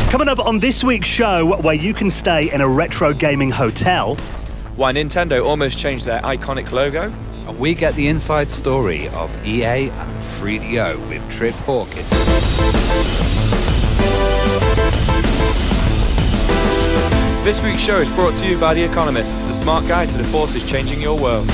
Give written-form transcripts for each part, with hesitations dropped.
Coming up on this week's show, where you can stay in a retro gaming hotel. Why Nintendo almost changed their iconic logo. And we get the inside story of EA and 3DO with Trip Hawkins. This week's show is brought to you by The Economist, the smart guide to the forces changing your world.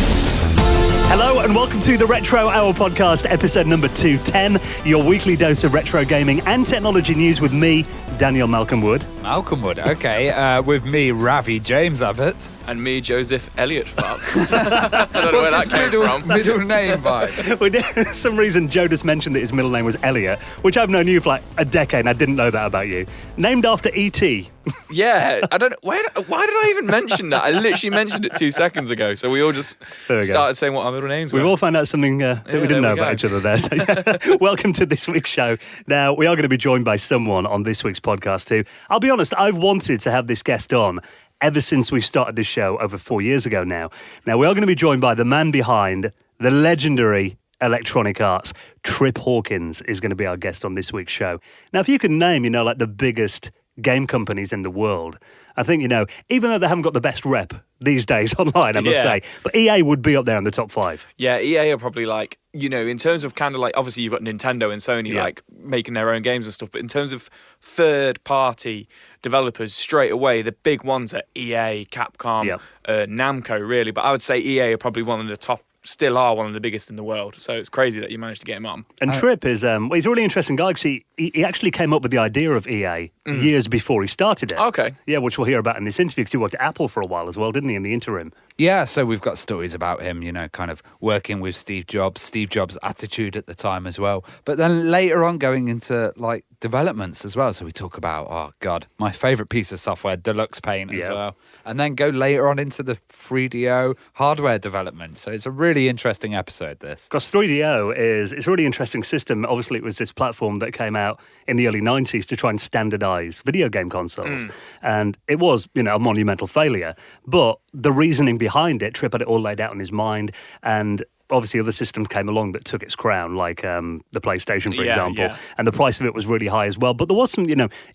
Hello and welcome to the Retro Hour podcast, episode number 210, your weekly dose of retro gaming and technology news with me, Daniel Malcolm Wood. Malcolm Wood, okay. With me, Ravi James Abbott. And me, Joseph Elliott Fox. I don't know where that came from. Middle name, by. For some reason, Joe just mentioned that his middle name was Elliot, which I've known you for like a decade and I didn't know that about you. Named after E.T. Yeah, I don't know. Why did I even mention that? I literally mentioned it 2 seconds ago, so we all just started saying what our middle names were. We've all found out something that we didn't know about each other there. So, welcome to this week's show. Now, we are going to be joined by someone on this week's podcast who, I'll be honest, I've wanted to have this guest on ever since we started this show over 4 years ago now. Now, we are going to be joined by the man behind the legendary Electronic Arts. Trip Hawkins is going to be our guest on this week's show. Now, if you could name, like the biggest game companies in the world, I think, even though they haven't got the best rep these days online, I must say, but EA would be up there in the top 5. Yeah, EA are probably like, in terms of kind of like, obviously you've got Nintendo and Sony like making their own games and stuff, but in terms of third-party developers, straight away, the big ones are EA, Capcom, Namco, really, but I would say EA are probably one of the top, still are one of the biggest in the world. So it's crazy that you managed to get him on. And Trip is, he's a really interesting guy because he actually came up with the idea of EA years before he started it. Okay. Yeah, which we'll hear about in this interview because he worked at Apple for a while as well, didn't he, in the interim? Yeah, so we've got stories about him, kind of working with Steve Jobs' attitude at the time as well. But then later on going into like developments as well. So we talk about, oh God, my favourite piece of software, Deluxe Paint as well. And then go later on into the 3DO hardware development. So it's a really interesting episode, this. Because 3DO it's a really interesting system. Obviously, it was this platform that came out in the early 90s to try and standardise video game consoles. And it was, a monumental failure. But the reasoning behind it, Trip had it all laid out in his mind, and obviously other systems came along that took its crown, like the PlayStation, for example, and the price of it was really high as well. But there was some,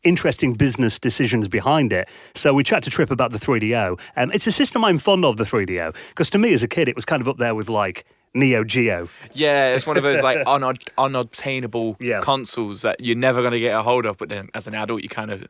interesting business decisions behind it. So we chat to Trip about the 3DO. It's a system I'm fond of, the 3DO, because to me as a kid, it was kind of up there with like Neo Geo. Yeah, it's one of those like unobtainable consoles that you're never going to get a hold of, but then as an adult you kind of,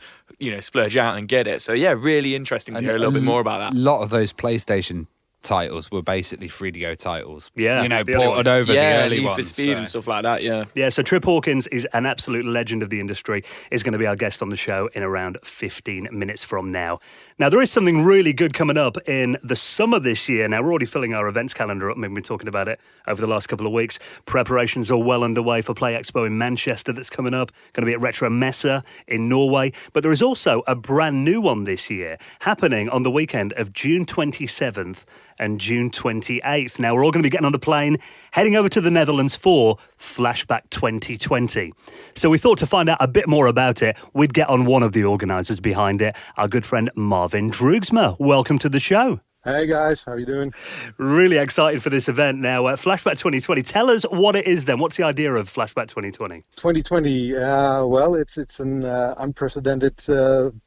splurge out and get it. So yeah, really interesting to hear a little bit more about that. A lot of those PlayStation titles were basically 3DO titles. Yeah. Ported over the early Need ones. for Speed and stuff like that, Yeah, so Trip Hawkins is an absolute legend of the industry, is going to be our guest on the show in around 15 minutes from now. Now, there is something really good coming up in the summer this year. Now, we're already filling our events calendar up. We've been talking about it over the last couple of weeks. Preparations are well underway for Play Expo in Manchester that's coming up. Going to be at RetroMessa in Norway. But there is also a brand new one this year happening on the weekend of June 27th and June 28th. Now, we're all going to be getting on a plane, heading over to the Netherlands for Flashback 2020. So we thought to find out a bit more about it, we'd get on one of the organisers behind it, our good friend Marvin Droogsma. Welcome to the show. Hey guys, how are you doing? Really excited for this event now. Flashback 2020, tell us what it is then. What's the idea of Flashback 2020? 2020, well, it's an unprecedented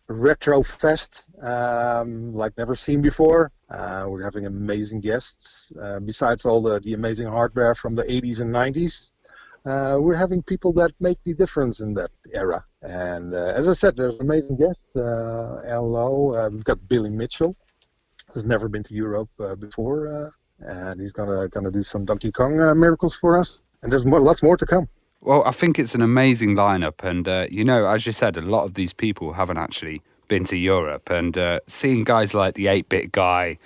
retro fest like never seen before. We're having amazing guests. Besides all the amazing hardware from the 80s and 90s, we're having people that make the difference in that era. And as I said, there's amazing guests. Hello, we've got Billy Mitchell. Has never been to Europe before, and he's gonna do some Donkey Kong miracles for us. And there's lots more to come. Well, I think it's an amazing lineup, and as you said, a lot of these people haven't actually been to Europe, and seeing guys like the 8-Bit Guy,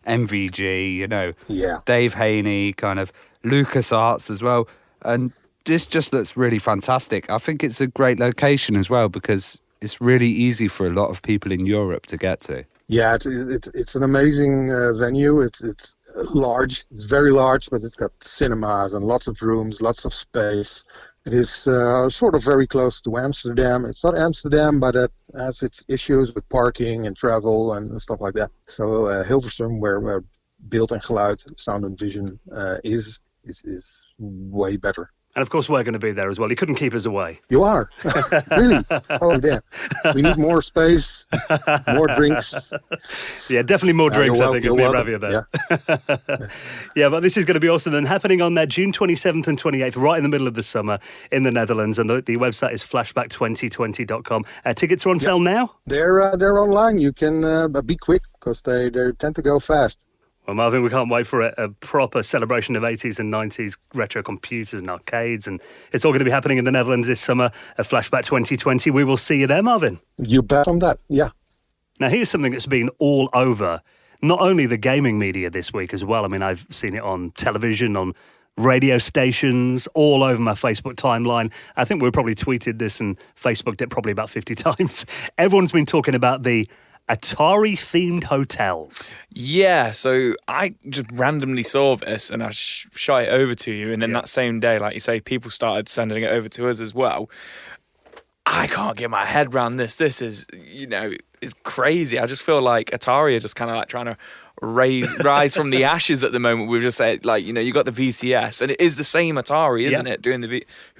MVG, Dave Haney, kind of LucasArts as well, and this just looks really fantastic. I think it's a great location as well because it's really easy for a lot of people in Europe to get to. Yeah, it's an amazing venue. It's large. It's very large, but it's got cinemas and lots of rooms, lots of space. It is sort of very close to Amsterdam. It's not Amsterdam, but it has its issues with parking and travel and stuff like that. So Hilversum, where Beeld en Geluid, Sound and Vision is way better. And of course, we're going to be there as well. You couldn't keep us away. You are? Really? Oh, yeah. We need more space, more drinks. Yeah, definitely more drinks, I think, if me and Ravi are there. Yeah. Yeah, but this is going to be awesome. And happening on there June 27th and 28th, right in the middle of the summer in the Netherlands. And the website is flashback2020.com. Tickets are on sale now? They're online. You can be quick because they tend to go fast. Well, Marvin, we can't wait for a proper celebration of 80s and 90s retro computers and arcades. And it's all going to be happening in the Netherlands this summer at Flashback 2020. We will see you there, Marvin. You bet on that, yeah. Now, here's something that's been all over, not only the gaming media this week as well. I mean, I've seen it on television, on radio stations, all over my Facebook timeline. I think we probably tweeted this and Facebooked it probably about 50 times. Everyone's been talking about the Atari-themed hotels. Yeah, so I just randomly saw this and I shot it over to you, and then that same day, like you say, people started sending it over to us as well. I can't get my head around this. This is, is crazy. I just feel like Atari are just kind of like trying to rise from the ashes at the moment. We've just said, like, you got the VCS, and it is the same Atari, isn't it? Who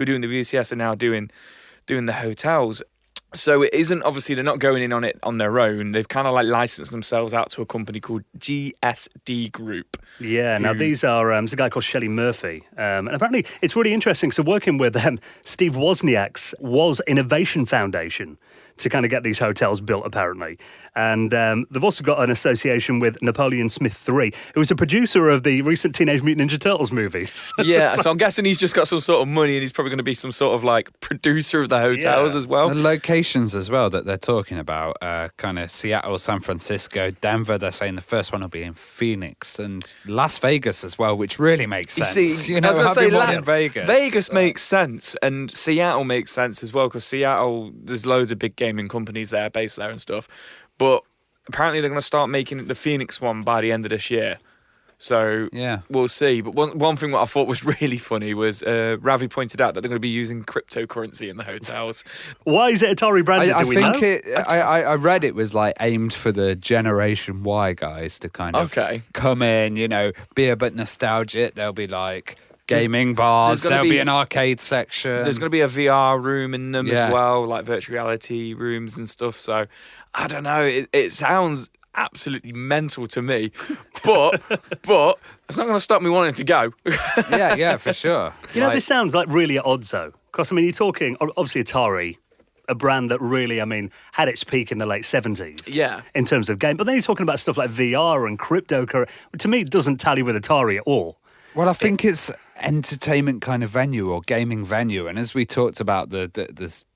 are doing the VCS and now doing the hotels. So it isn't, obviously, they're not going in on it on their own. They've kind of like licensed themselves out to a company called GSD Group. Yeah, now these are, there's a guy called Shelley Murphy. And apparently it's really interesting. So working with them, Steve Wozniak's Was Innovation Foundation to kind of get these hotels built, apparently. And they've also got an association with Napoleon Smith III, who was a producer of the recent Teenage Mutant Ninja Turtles movies. Yeah, so I'm guessing he's just got some sort of money and he's probably going to be some sort of like producer of the hotels as well. The locations as well that they're talking about, kind of Seattle, San Francisco, Denver. They're saying the first one will be in Phoenix and Las Vegas as well, which really makes sense. You see, I was going to say, in Vegas. Vegas makes sense, and Seattle makes sense as well, because Seattle, there's loads of big gaming companies there, based there and stuff. But apparently they're going to start making the Phoenix one by the end of this year. So we'll see. But one thing that I thought was really funny was Ravi pointed out that they're going to be using cryptocurrency in the hotels. Why is it Atari branded? I read it was like aimed for the Generation Y guys to kind of come in, be a bit nostalgic. There'll be like gaming bars, there'll be an arcade section. There's going to be a VR room in them as well, like virtual reality rooms and stuff. So I don't know. It sounds absolutely mental to me, but it's not going to stop me wanting to go. yeah, for sure. This sounds like really at odds though, because I mean, you're talking obviously Atari, a brand that really, had its peak in the late 70s. Yeah. In terms of game, but then you're talking about stuff like VR and cryptocurrency. To me, it doesn't tally with Atari at all. Well, I think it's entertainment kind of venue or gaming venue, and as we talked about the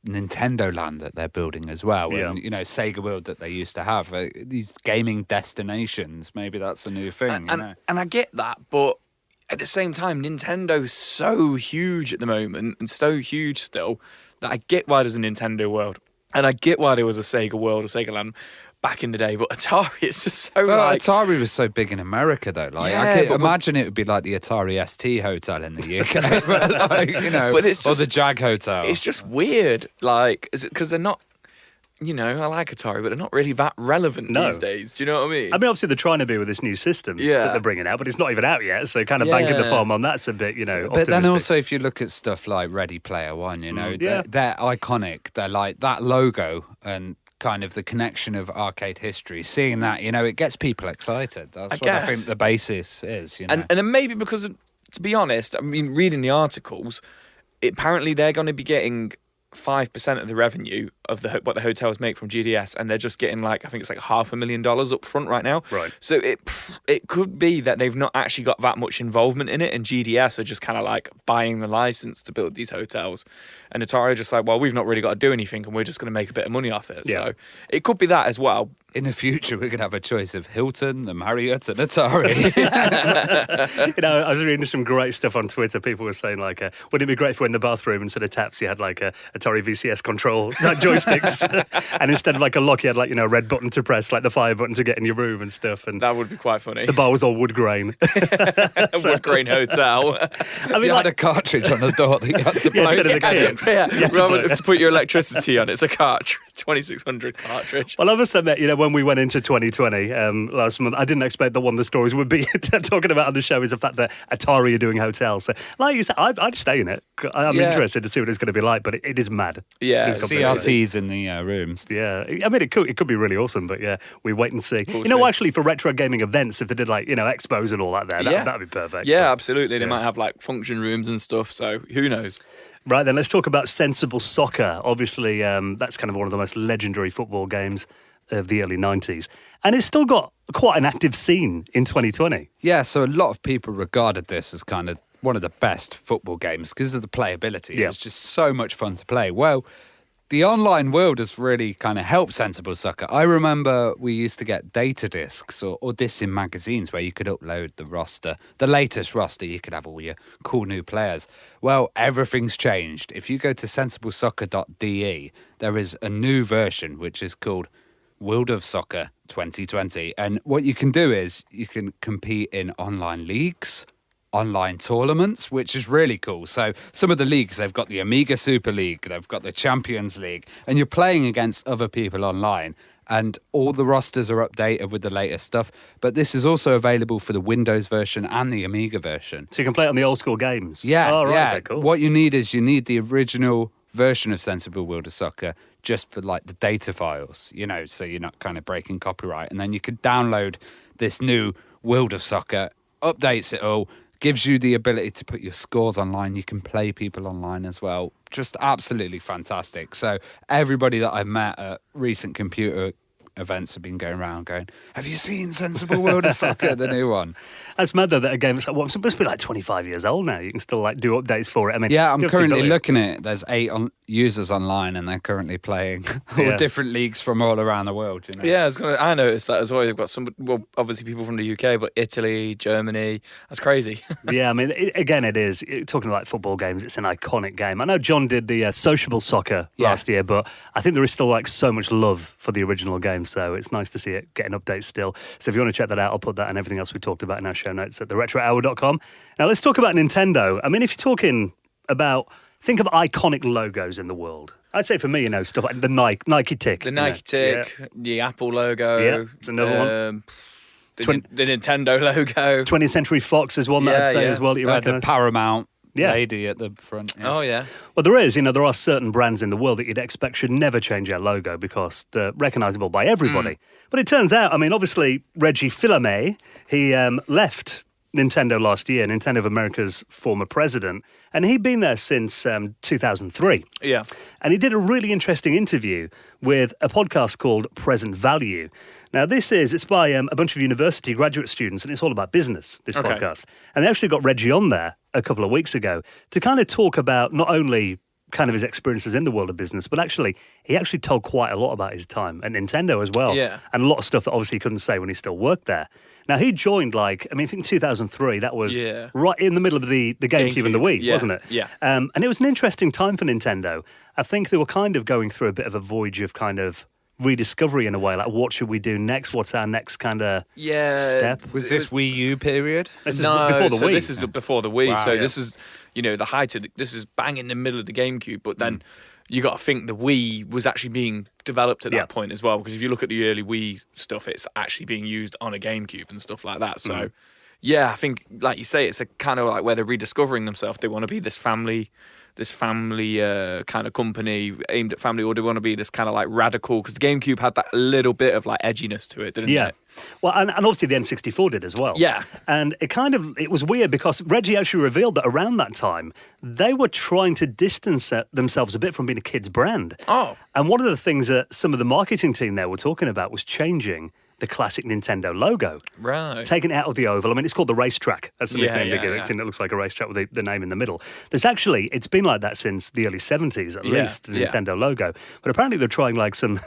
Nintendo Land that they're building as well, and Sega World that they used to have, these gaming destinations, maybe that's a new thing. And I get that, but at the same time, Nintendo's so huge at the moment and so huge still that I get why there's a Nintendo World, and I get why there was a Sega World or Sega Land back in the day, but Atari, it's just so Atari was so big in America though. I could imagine it would be like the Atari ST Hotel in the UK, but it's just, or the Jag Hotel. It's just weird, is it because they're not, I like Atari, but they're not really that relevant these days. Do you know what I mean? I mean, obviously they're trying to be with this new system that they're bringing out, but it's not even out yet, so kind of banking the farm on that's a bit, But optimistic. then also, if you look at stuff like Ready Player One, they're iconic. They're like that logo and kind of the connection of arcade history, seeing that, it gets people excited. That's what I think the basis is, And then maybe because, to be honest, I mean, reading the articles, apparently they're going to be getting 5% of the revenue of what the hotels make from GDS, and they're just getting I think it's like $500,000 up front right now. Right. So it could be that they've not actually got that much involvement in it, and GDS are just kind of like buying the license to build these hotels, and Atari are just like, well, we've not really got to do anything, and we're just going to make a bit of money off it. Yeah. So it could be that as well. In the future, we're going to have a choice of Hilton, the Marriott, and Atari. I was reading some great stuff on Twitter. People were saying, wouldn't it be great if in the bathroom, instead of taps, you had a Atari VCS control joysticks, and instead of a lock, you had a red button to press, the fire button to get in your room and stuff. And that would be quite funny. The bar was all wood grain. Wood grain hotel. I mean, you had a cartridge on the door that you had to blow. Rather than to put your electricity on, it's a cartridge. 2600 cartridge. Well, I must admit, when we went into 2020 last month, I didn't expect that one of the stories would be talking about on the show is the fact that Atari are doing hotels. So, like you said, I'd stay in it. I'm interested to see what it's going to be like, but it is mad. Yeah, CRTs in the rooms. Yeah, I mean, it could be really awesome, but yeah, we wait and see. We'll see. Actually, for retro gaming events, if they did like expos and all that, that'd be perfect. Yeah, absolutely. They might have like function rooms and stuff. So who knows? Right then, let's talk about Sensible Soccer. Obviously, that's kind of one of the most legendary football games of the early 90s. And it's still got quite an active scene in 2020. Yeah, so a lot of people regarded this as kind of one of the best football games because of the playability. Yeah. It was just so much fun to play. Well, the online world has really kind of helped Sensible Soccer. I remember we used to get data discs or discs in magazines where you could upload the roster, the latest roster. You could have all your cool new players. Well, everything's changed. If you go to sensiblesoccer.de, there is a new version which is called World of Soccer 2020. And what you can do is you can compete in online leagues, online tournaments, which is really cool. So some of the leagues, they've got the Amiga Super League, they've got the Champions League, and you're playing against other people online, and all the rosters are updated with the latest stuff. But this is also available for the Windows version and the Amiga version. So you can play it on the old school games. Yeah, oh, right, yeah. okay, cool. What you need is the original version of Sensible World of Soccer just for like the data files, so you're not kind of breaking copyright. And then you could download this new World of Soccer, updates it all, gives you the ability to put your scores online. You can play people online as well. Just absolutely fantastic. So everybody that I've met at recent computer events have been going around going, have you seen Sensible World of Soccer, the new one? That's mad though that a game that's supposed to be like 25 years old now. You can still like do updates for it. I mean, yeah, I'm currently looking at it. There's 8 users online and they're currently playing all different leagues from all around the world. Yeah, I noticed that as well. You've got obviously people from the UK, but Italy, Germany. That's crazy. Yeah, I mean, it is. Talking about football games, it's an iconic game. I know John did the Sociable Soccer last year, but I think there is still like so much love for the original game. So it's nice to see it getting updates still. So if you want to check that out, I'll put that and everything else we talked about in our show notes at theretrohour.com. Now let's talk about Nintendo. I mean, if you're talking about, think of iconic logos in the world. I'd say for me, stuff like the Nike tick. The Nike tick, the Apple logo. Yeah, it's another one. The Nintendo logo. 20th Century Fox is one that I'd say as well. That you the Paramount Yeah. lady at the front. Yeah. Oh, yeah. Well, there is. There are certain brands in the world that you'd expect should never change their logo because they're recognisable by everybody. But it turns out, obviously, Reggie Fils-Aimé, he left Nintendo last year, Nintendo of America's former president, and he'd been there since 2003. Yeah. And he did a really interesting interview with a podcast called Present Value. Now, it's by a bunch of university graduate students, and it's all about business, this podcast. And they actually got Reggie on there a couple of weeks ago to kind of talk about not only kind of his experiences in the world of business, but he actually told quite a lot about his time at Nintendo as well. Yeah. And a lot of stuff that obviously he couldn't say when he still worked there. Now, he joined, I think 2003, that was right in the middle of the GameCube and the Wii, wasn't it? Yeah. And it was an interesting time for Nintendo. I think they were kind of going through a bit of a voyage of kind of rediscovery in a way, like what should we do next? What's our next kind of step? Was this Wii U period? This is before the Wii. This is before the Wii. Wow, so yeah. this is, the height of this is bang in the middle of the GameCube. But then you got to think the Wii was actually being developed at that point as well. Because if you look at the early Wii stuff, it's actually being used on a GameCube and stuff like that. So, I think, like you say, it's a kind of like where they're rediscovering themselves. They want to be this family kind of company aimed at family, or do they want to be this kind of like radical? Because the GameCube had that little bit of like edginess to it, didn't it? Well, and obviously the N64 did as well. Yeah. And it was weird because Reggie actually revealed that around that time, they were trying to distance themselves a bit from being a kid's brand. Oh. And one of the things that some of the marketing team there were talking about was changing the classic Nintendo logo. Right. Taking it out of the oval. It's called the racetrack. That's the nickname they give it. And it looks like a racetrack with the name in the middle. It's been like that since the early 70s, at least, the Nintendo logo. But apparently they're trying some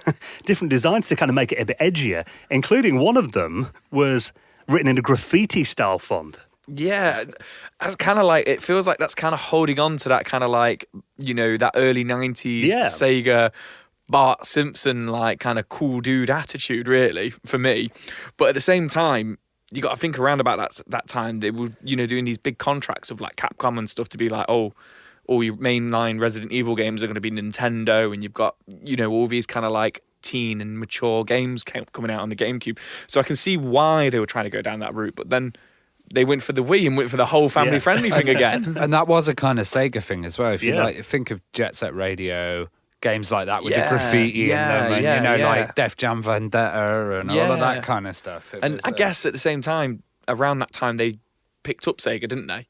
different designs to kind of make it a bit edgier, including one of them was written in a graffiti-style font. Yeah, that's kind of like, it feels like that's kind of holding on to that kind of like, that early 90s Sega Bart Simpson, like, kind of cool dude attitude, really, for me. But at the same time, you got to think around about that time. They were, doing these big contracts of like Capcom and stuff to be like, oh, all your mainline Resident Evil games are going to be Nintendo, and you've got, you know, all these kind of like teen and mature games coming out on the GameCube. So I can see why they were trying to go down that route, but then they went for the Wii and went for the whole family-friendly thing again. And that was a kind of Sega thing as well. If you Yeah. like, think of Jet Set Radio, games like that with the graffiti in them, and you know, like Def Jam Vendetta and all of that kind of stuff. And I guess at the same time, around that time, they picked up Sega, didn't they?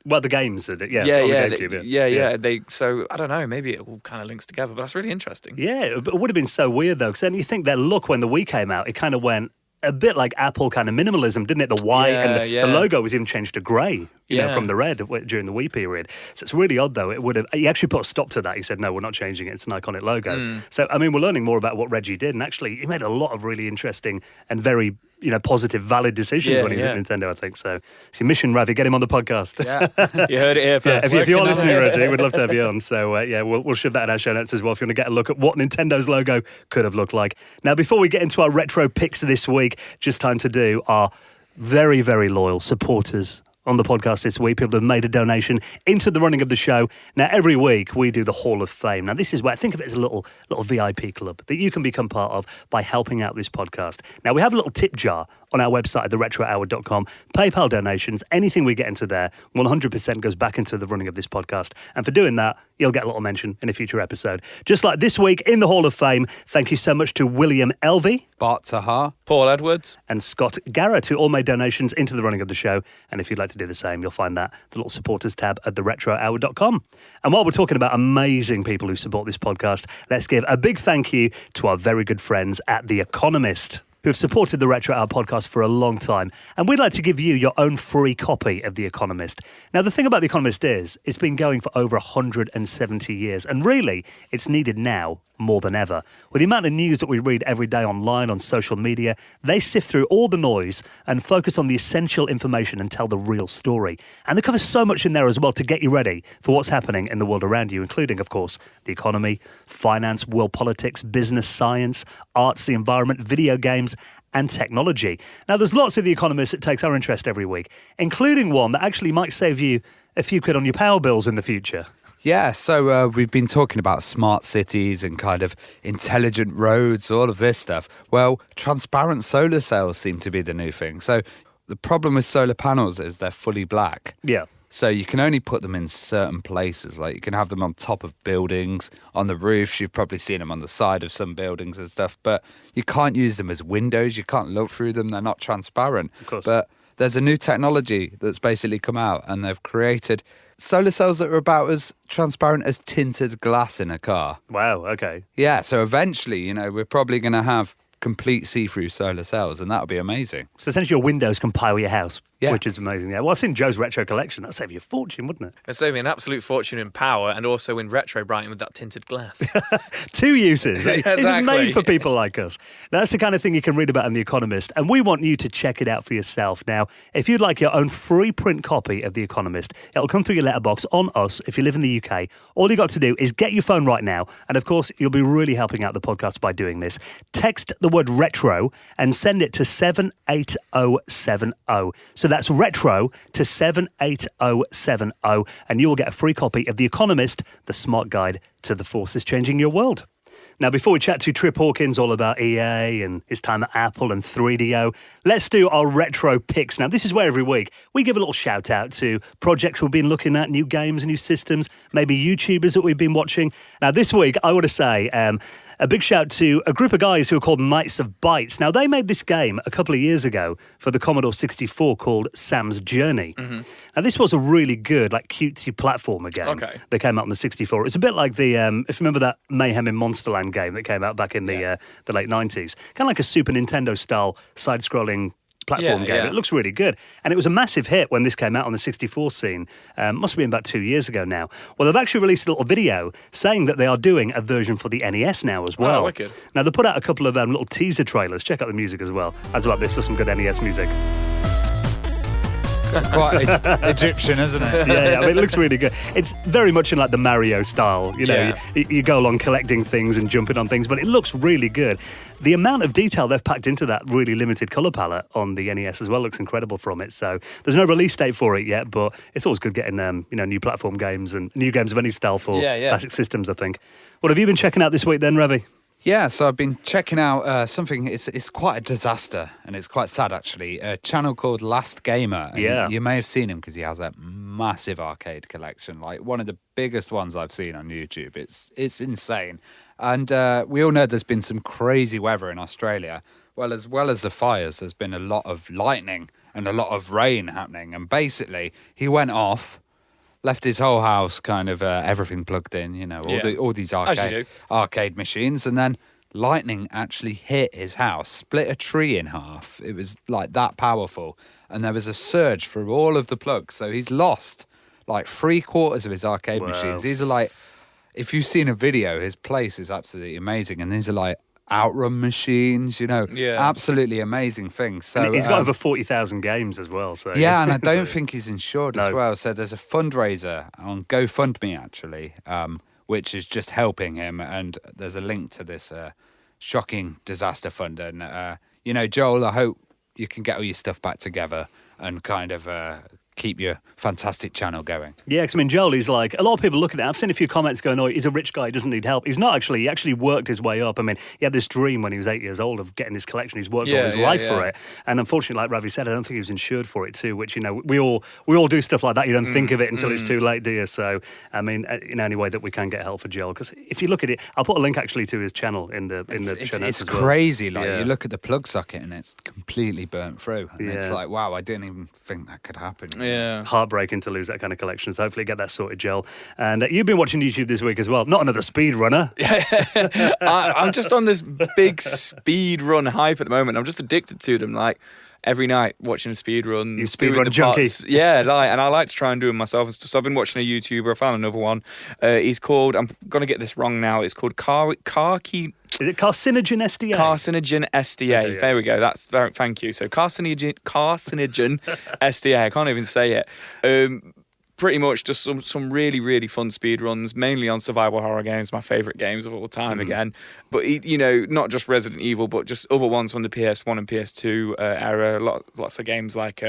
Well, the games did it, on the GameCube, So I don't know. Maybe it all kind of links together, but that's really interesting. Yeah, it would have been so weird though, because then you think their look when the Wii came out, it kind of went a bit like Apple kind of minimalism, didn't it? The white and the logo was even changed to grey, you know, from the red during the Wii period. So it's really odd though. It would have. He actually put a stop to that. He said, "No, we're not changing it. It's an iconic logo." So I mean, we're learning more about what Reggie did, and actually, he made a lot of really interesting and very, you know, positive, valid decisions when he was at Nintendo, I think. So it's your mission, Ravi. Get him on the podcast. Yeah. You heard it here first. If you're listening, Reggie, we'd love to have you on. So, we'll shove that in our show notes as well if you want to get a look at what Nintendo's logo could have looked like. Now, before we get into our retro picks this week, just time to do our very, very loyal supporters on the podcast this week. People have made a donation into the running of the show. Now, every week we do the Hall of Fame. Now, this is where I think of it as a little VIP club that you can become part of by helping out this podcast. Now, we have a little tip jar on our website at theretrohour.com. PayPal donations, anything we get into there, 100% goes back into the running of this podcast. And for doing that, you'll get a little mention in a future episode. Just like this week in the Hall of Fame, thank you so much to William Elvey, Bart Tahar, Paul Edwards, and Scott Garrett, who all made donations into the running of the show. And if you'd like to do the same, you'll find that the little supporters tab at theretrohour.com. And while we're talking about amazing people who support this podcast, let's give a big thank you to our very good friends at The Economist, who have supported the Retro Hour podcast for a long time. And we'd like to give you your own free copy of The Economist. Now, the thing about The Economist is it's been going for over 170 years. And really, it's needed now more than ever. With the amount of news that we read every day online, on social media, they sift through all the noise and focus on the essential information and tell the real story. And they cover so much in there as well to get you ready for what's happening in the world around you, including, of course, the economy, finance, world politics, business, science, arts, the environment, video games, and technology. Now, there's lots of The Economist that takes our interest every week, including one that actually might save you a few quid on your power bills in the future. Yeah, so we've been talking about smart cities and kind of intelligent roads, all of this stuff. Well, transparent solar cells seem to be the new thing. So the problem with solar panels is they're fully black. Yeah. So you can only put them in certain places. Like you can have them on top of buildings, on the roofs. You've probably seen them on the side of some buildings and stuff. But you can't use them as windows. You can't look through them. They're not transparent. Of course. But there's a new technology that's basically come out, and they've created solar cells that are about as transparent as tinted glass in a car. Wow, okay. Yeah, so eventually, you know, we're probably going to have complete see-through solar cells, and that'll be amazing. So essentially your windows can power your house, Yeah. which is amazing. Yeah. Well, I've seen Joe's retro collection. That'd save you a fortune, wouldn't it? It'd save me an absolute fortune in power and also in retro brighton with that tinted glass. Two uses. It was Exactly. made for people like us. That's the kind of thing you can read about in The Economist, and we want you to check it out for yourself. Now, if you'd like your own free print copy of The Economist, it'll come through your letterbox on us if you live in the UK. All you got to do is get your phone right now, and of course, you'll be really helping out the podcast by doing this. Text the word retro and send it to 78070. So that's retro to 78070, and you will get a free copy of The Economist, the smart guide to the forces changing your world. Now, before we chat to Trip Hawkins all about EA and his time at Apple and 3DO, let's do our retro picks. Now, this is where every week we give a little shout out to projects we've been looking at, new games, new systems, maybe YouTubers that we've been watching. Now, this week, I want to say a big shout to a group of guys who are called Knights of Bytes. Now, they made this game a couple of years ago for the Commodore 64 called Sam's Journey. Mm-hmm. Now, this was a really good, like, cutesy platformer game. Okay. That came out on the 64. It's a bit like the, if you remember that Mayhem in Monsterland game that came out back in the late 90s. Kind of like a Super Nintendo-style side-scrolling platform game. Yeah. It looks really good. And it was a massive hit when this came out on the 64 scene. Must have been about 2 years ago now. Well, they've actually released a little video saying that they are doing a version for the NES now as well. Oh, wicked. Now, they put out a couple of little teaser trailers. Check out the music as well. As well, this for some good NES music. Quite Egyptian, isn't it? Yeah, I mean, it looks really good. It's very much in like the Mario style. You know, Yeah. you go along collecting things and jumping on things, but it looks really good. The amount of detail they've packed into that really limited colour palette on the NES as well looks incredible from it. So there's no release date for it yet, but it's always good getting new platform games and new games of any style for classic systems, I think. What have you been checking out this week then, Ravi? Yeah, so I've been checking out something. It's quite a disaster, and it's quite sad actually. A channel called Last Gamer. And you may have seen him because he has a massive arcade collection, like one of the biggest ones I've seen on YouTube. It's insane, and we all know there's been some crazy weather in Australia. Well as the fires, there's been a lot of lightning and a lot of rain happening, and basically he went off. Left his whole house kind of everything plugged in, all these arcade machines, and then lightning actually hit his house, split a tree in half. It was like that powerful, and there was a surge through all of the plugs. So he's lost like 3/4 of his arcade machines. These are like, if you've seen a video, his place is absolutely amazing, and these are like outrun machines, absolutely amazing things. So and he's got over 40,000 games as well. So yeah, and I don't think he's insured as well. So there's a fundraiser on GoFundMe actually, which is just helping him. And there's a link to this shocking disaster fund. And Joel, I hope you can get all your stuff back together and kind of keep your fantastic channel going. Yeah, because I mean, Joel is like, a lot of people look at it. I've seen a few comments going, oh, he's a rich guy, he doesn't need help. He's not actually. He actually worked his way up. I mean, he had this dream when he was 8 years old of getting this collection. He's worked all his life for it. And unfortunately, like Ravi said, I don't think he was insured for it too, which, we all do stuff like that. You don't think of it until it's too late, do you? So, I mean, in any way that we can get help for Joel. Because if you look at it, I'll put a link actually to his channel in the show notes It's crazy. Like, you look at the plug socket and it's completely burnt through. And it's like, wow, I didn't even think that could happen. Yeah. Heartbreaking to lose that kind of collection. So hopefully get that sorted, Joel. And you've been watching YouTube this week as well. Not another speed runner. I'm just on this big speed run hype at the moment. I'm just addicted to them. Like every night watching a speed run. You speed run junkie. Yeah, and I like to try and do them myself and stuff. So I've been watching a YouTuber. I found another one. He's called, I'm going to get this wrong now. It's called Is it Carcinogen SDA? Carcinogen SDA. There we go. Thank you. So carcinogen SDA. I can't even say it. Pretty much just some really, really fun speed runs, mainly on survival horror games, my favourite games of all time again. But, not just Resident Evil, but just other ones from the PS1 and PS2 era. Lots of games like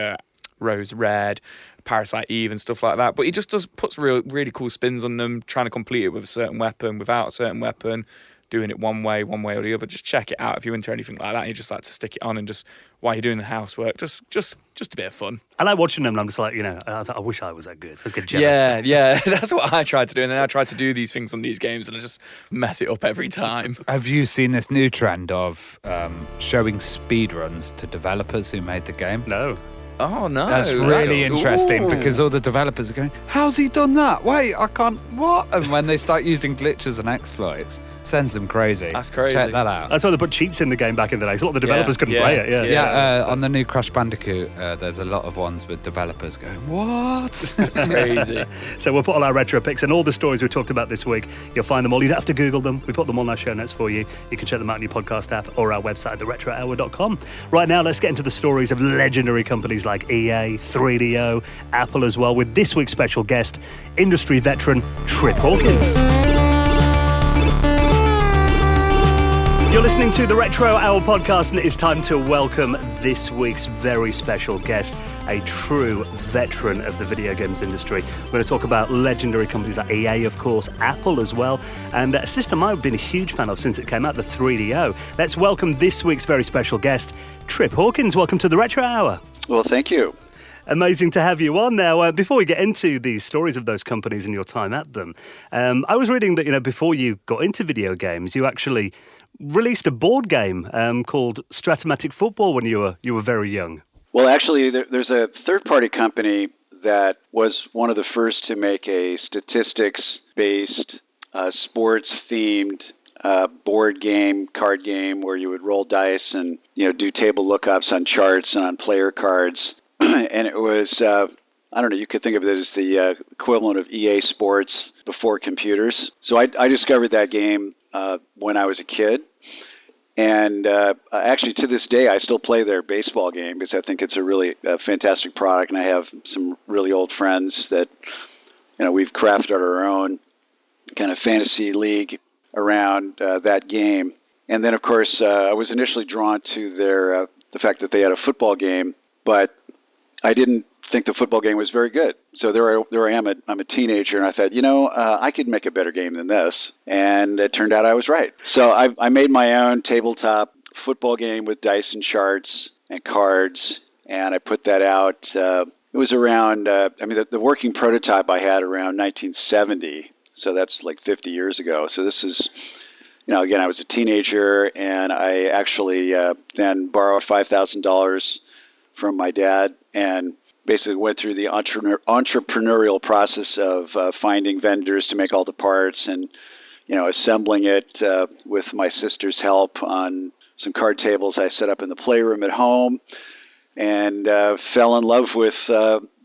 Rose Red, Parasite Eve and stuff like that. But he just puts really cool spins on them, trying to complete it with a certain weapon, without a certain weapon, doing it one way or the other. Just check it out if you're into anything like that. And you just like to stick it on and just while you're doing the housework, just a bit of fun. I like watching them and I'm just like, I wish I was that good. Let's get jealous. Yeah, that's what I tried to do. And then I tried to do these things on these games and I just mess it up every time. Have you seen this new trend of showing speedruns to developers who made the game? No. Oh, no. That's really interesting because all the developers are going, how's he done that? Wait, I can't, what? And when they start using glitches and exploits, sends them crazy. That's crazy. Check that out. That's why they put cheats in the game back in the day. So a lot of the developers couldn't play it. Yeah, on the new Crash Bandicoot, there's a lot of ones with developers going, what? Crazy. So we'll put all our retro picks and all the stories we talked about this week. You'll find them all. You don't have to Google them. We put them on our show notes for you. You can check them out on your podcast app or our website, theretrohour.com. Right now, let's get into the stories of legendary companies like EA, 3DO, Apple as well, with this week's special guest, industry veteran Trip Hawkins. You're listening to the Retro Hour podcast, and it is time to welcome this week's very special guest, a true veteran of the video games industry. We're going to talk about legendary companies like EA, of course, Apple as well, and a system I've been a huge fan of since it came out, the 3DO. Let's welcome this week's very special guest, Trip Hawkins. Welcome to the Retro Hour. Well, thank you. Amazing to have you on. Now, before we get into the stories of those companies and your time at them, I was reading that, before you got into video games, you actually released a board game called Stratomatic Football when you were very young. Well, actually, there's a third-party company that was one of the first to make a statistics-based, sports-themed board game, card game, where you would roll dice and do table lookups on charts and on player cards. And it was, I don't know, you could think of it as the equivalent of EA Sports before computers. So I discovered that game when I was a kid. And actually, to this day, I still play their baseball game because I think it's a really fantastic product. And I have some really old friends that, we've crafted our own kind of fantasy league around that game. And then, of course, I was initially drawn to the fact that they had a football game, but I didn't think the football game was very good. So there I am. I'm a teenager, and I thought, I could make a better game than this. And it turned out I was right. So I made my own tabletop football game with dice and charts and cards, and I put that out. It was around, the working prototype I had around 1970. So that's like 50 years ago. So this is, again, I was a teenager, and I actually then borrowed $5,000 from my dad and basically went through the entrepreneurial process of finding vendors to make all the parts and, assembling it with my sister's help on some card tables I set up in the playroom at home, and fell in love with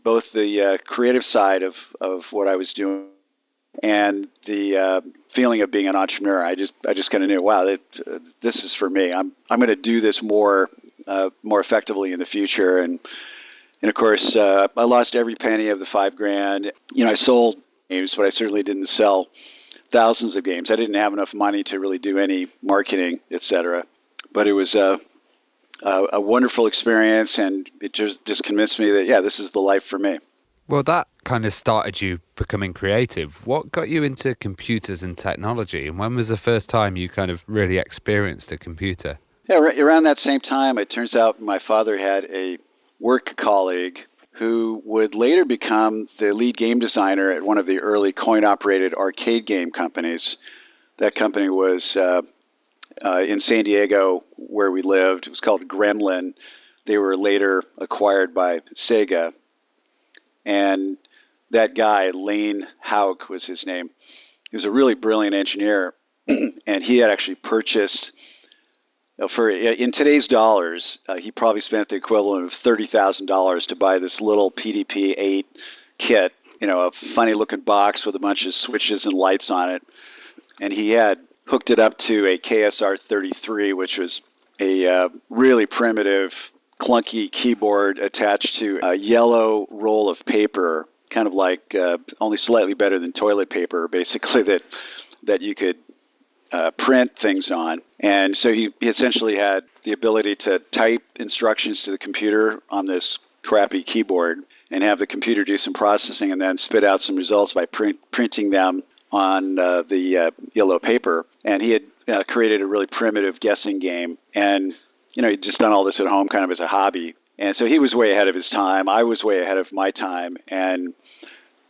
both the creative side of what I was doing and the feeling of being an entrepreneur. I just kind of knew, wow, this is for me. I'm going to do this more effectively in the future. And of course, I lost every penny of the $5,000. I sold games, but I certainly didn't sell thousands of games. I didn't have enough money to really do any marketing, etc. But it was a wonderful experience, and it just convinced me that, this is the life for me. Well, that kind of started you becoming creative. What got you into computers and technology, and when was the first time you kind of really experienced a computer? Yeah, around that same time, it turns out my father had a work colleague who would later become the lead game designer at one of the early coin-operated arcade game companies. That company was in San Diego, where we lived. It was called Gremlin. They were later acquired by Sega. And that guy, Lane Hauk was his name. He was a really brilliant engineer, and he had actually purchased, in today's dollars, he probably spent the equivalent of $30,000 to buy this little PDP-8 kit, a funny-looking box with a bunch of switches and lights on it. And he had hooked it up to a KSR-33, which was a really primitive, clunky keyboard attached to a yellow roll of paper, kind of like only slightly better than toilet paper, basically, that you could print things on. And so he essentially had the ability to type instructions to the computer on this crappy keyboard and have the computer do some processing and then spit out some results by printing them on the yellow paper. And he had created a really primitive guessing game. And he'd just done all this at home kind of as a hobby. And so he was way ahead of his time. I was way ahead of my time. And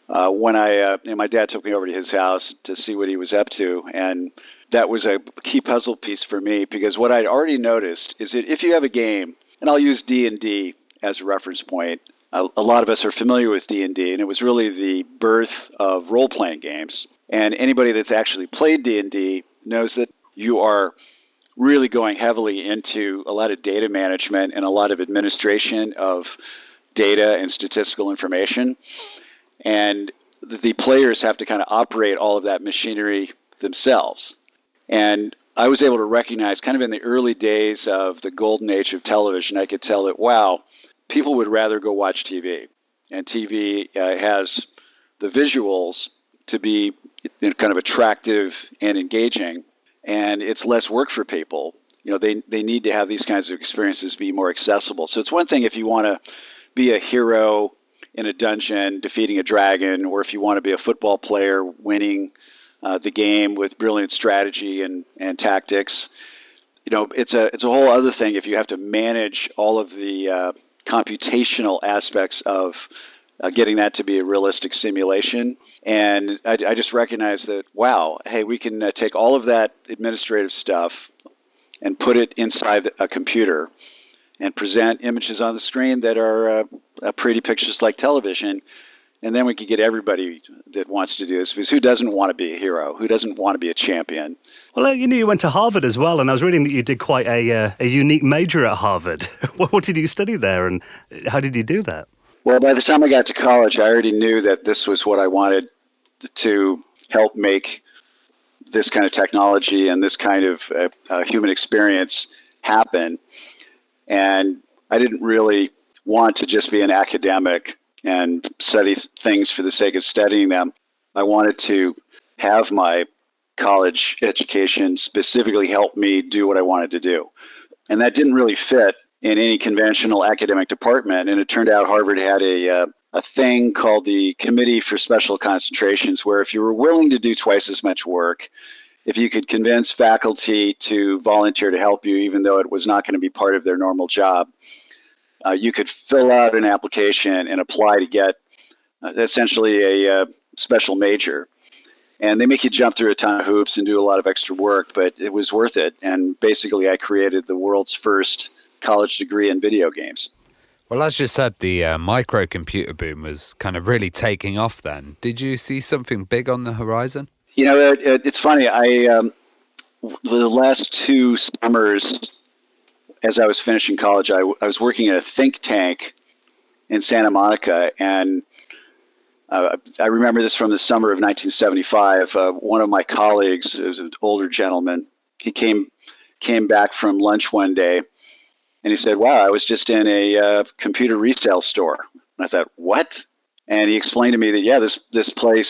when my dad took me over to his house to see what he was up to, and that was a key puzzle piece for me, because what I'd already noticed is that if you have a game, and I'll use D&D as a reference point, a lot of us are familiar with D&D, and it was really the birth of role-playing games. And anybody that's actually played D&D knows that you are really going heavily into a lot of data management and a lot of administration of data and statistical information. And the players have to kind of operate all of that machinery themselves. And I was able to recognize kind of in the early days of the golden age of television, I could tell that, wow, people would rather go watch TV. And TV has the visuals to be kind of attractive and engaging, and it's less work for people. They need to have these kinds of experiences be more accessible. So it's one thing if you want to be a hero in a dungeon defeating a dragon, or if you want to be a football player winning the game with brilliant strategy and tactics. It's a whole other thing if you have to manage all of the computational aspects of getting that to be a realistic simulation. And I just recognized that, wow, hey, we can take all of that administrative stuff and put it inside a computer and present images on the screen that are pretty pictures like television. And then we could get everybody that wants to do this, because who doesn't want to be a hero? Who doesn't want to be a champion? Well, you went to Harvard as well, and I was reading that you did quite a unique major at Harvard. What did you study there, and how did you do that? Well, by the time I got to college, I already knew that this was what I wanted to help make this kind of technology and this kind of human experience happen. And I didn't really want to just be an academic and study things for the sake of studying them. I wanted to have my college education specifically help me do what I wanted to do. And that didn't really fit in any conventional academic department. And it turned out Harvard had a thing called the Committee for Special Concentrations, where if you were willing to do twice as much work, if you could convince faculty to volunteer to help you, even though it was not going to be part of their normal job, you could fill out an application and apply to get essentially a special major. And they make you jump through a ton of hoops and do a lot of extra work, but it was worth it. And basically, I created the world's first college degree in video games. Well, as you said, the microcomputer boom was kind of really taking off then. Did you see something big on the horizon? You know, it's funny. The last 2 summers, as I was finishing college, I was working at a think tank in Santa Monica, and I remember this from the summer of 1975. One of my colleagues, who was an older gentleman, he came back from lunch one day, and he said, "Wow, I was just in a computer resale store." And I thought, "What?" And he explained to me that, yeah, this place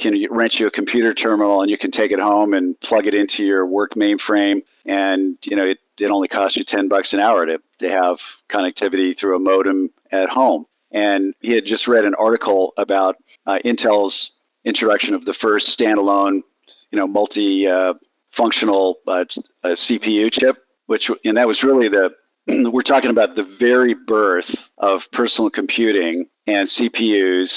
can rent you a computer terminal, and you can take it home and plug it into your work mainframe, and it only costs you $10 an hour to have connectivity through a modem at home. And he had just read an article about Intel's introduction of the first standalone, multi-functional CPU chip, and that was really we're talking about the very birth of personal computing and CPUs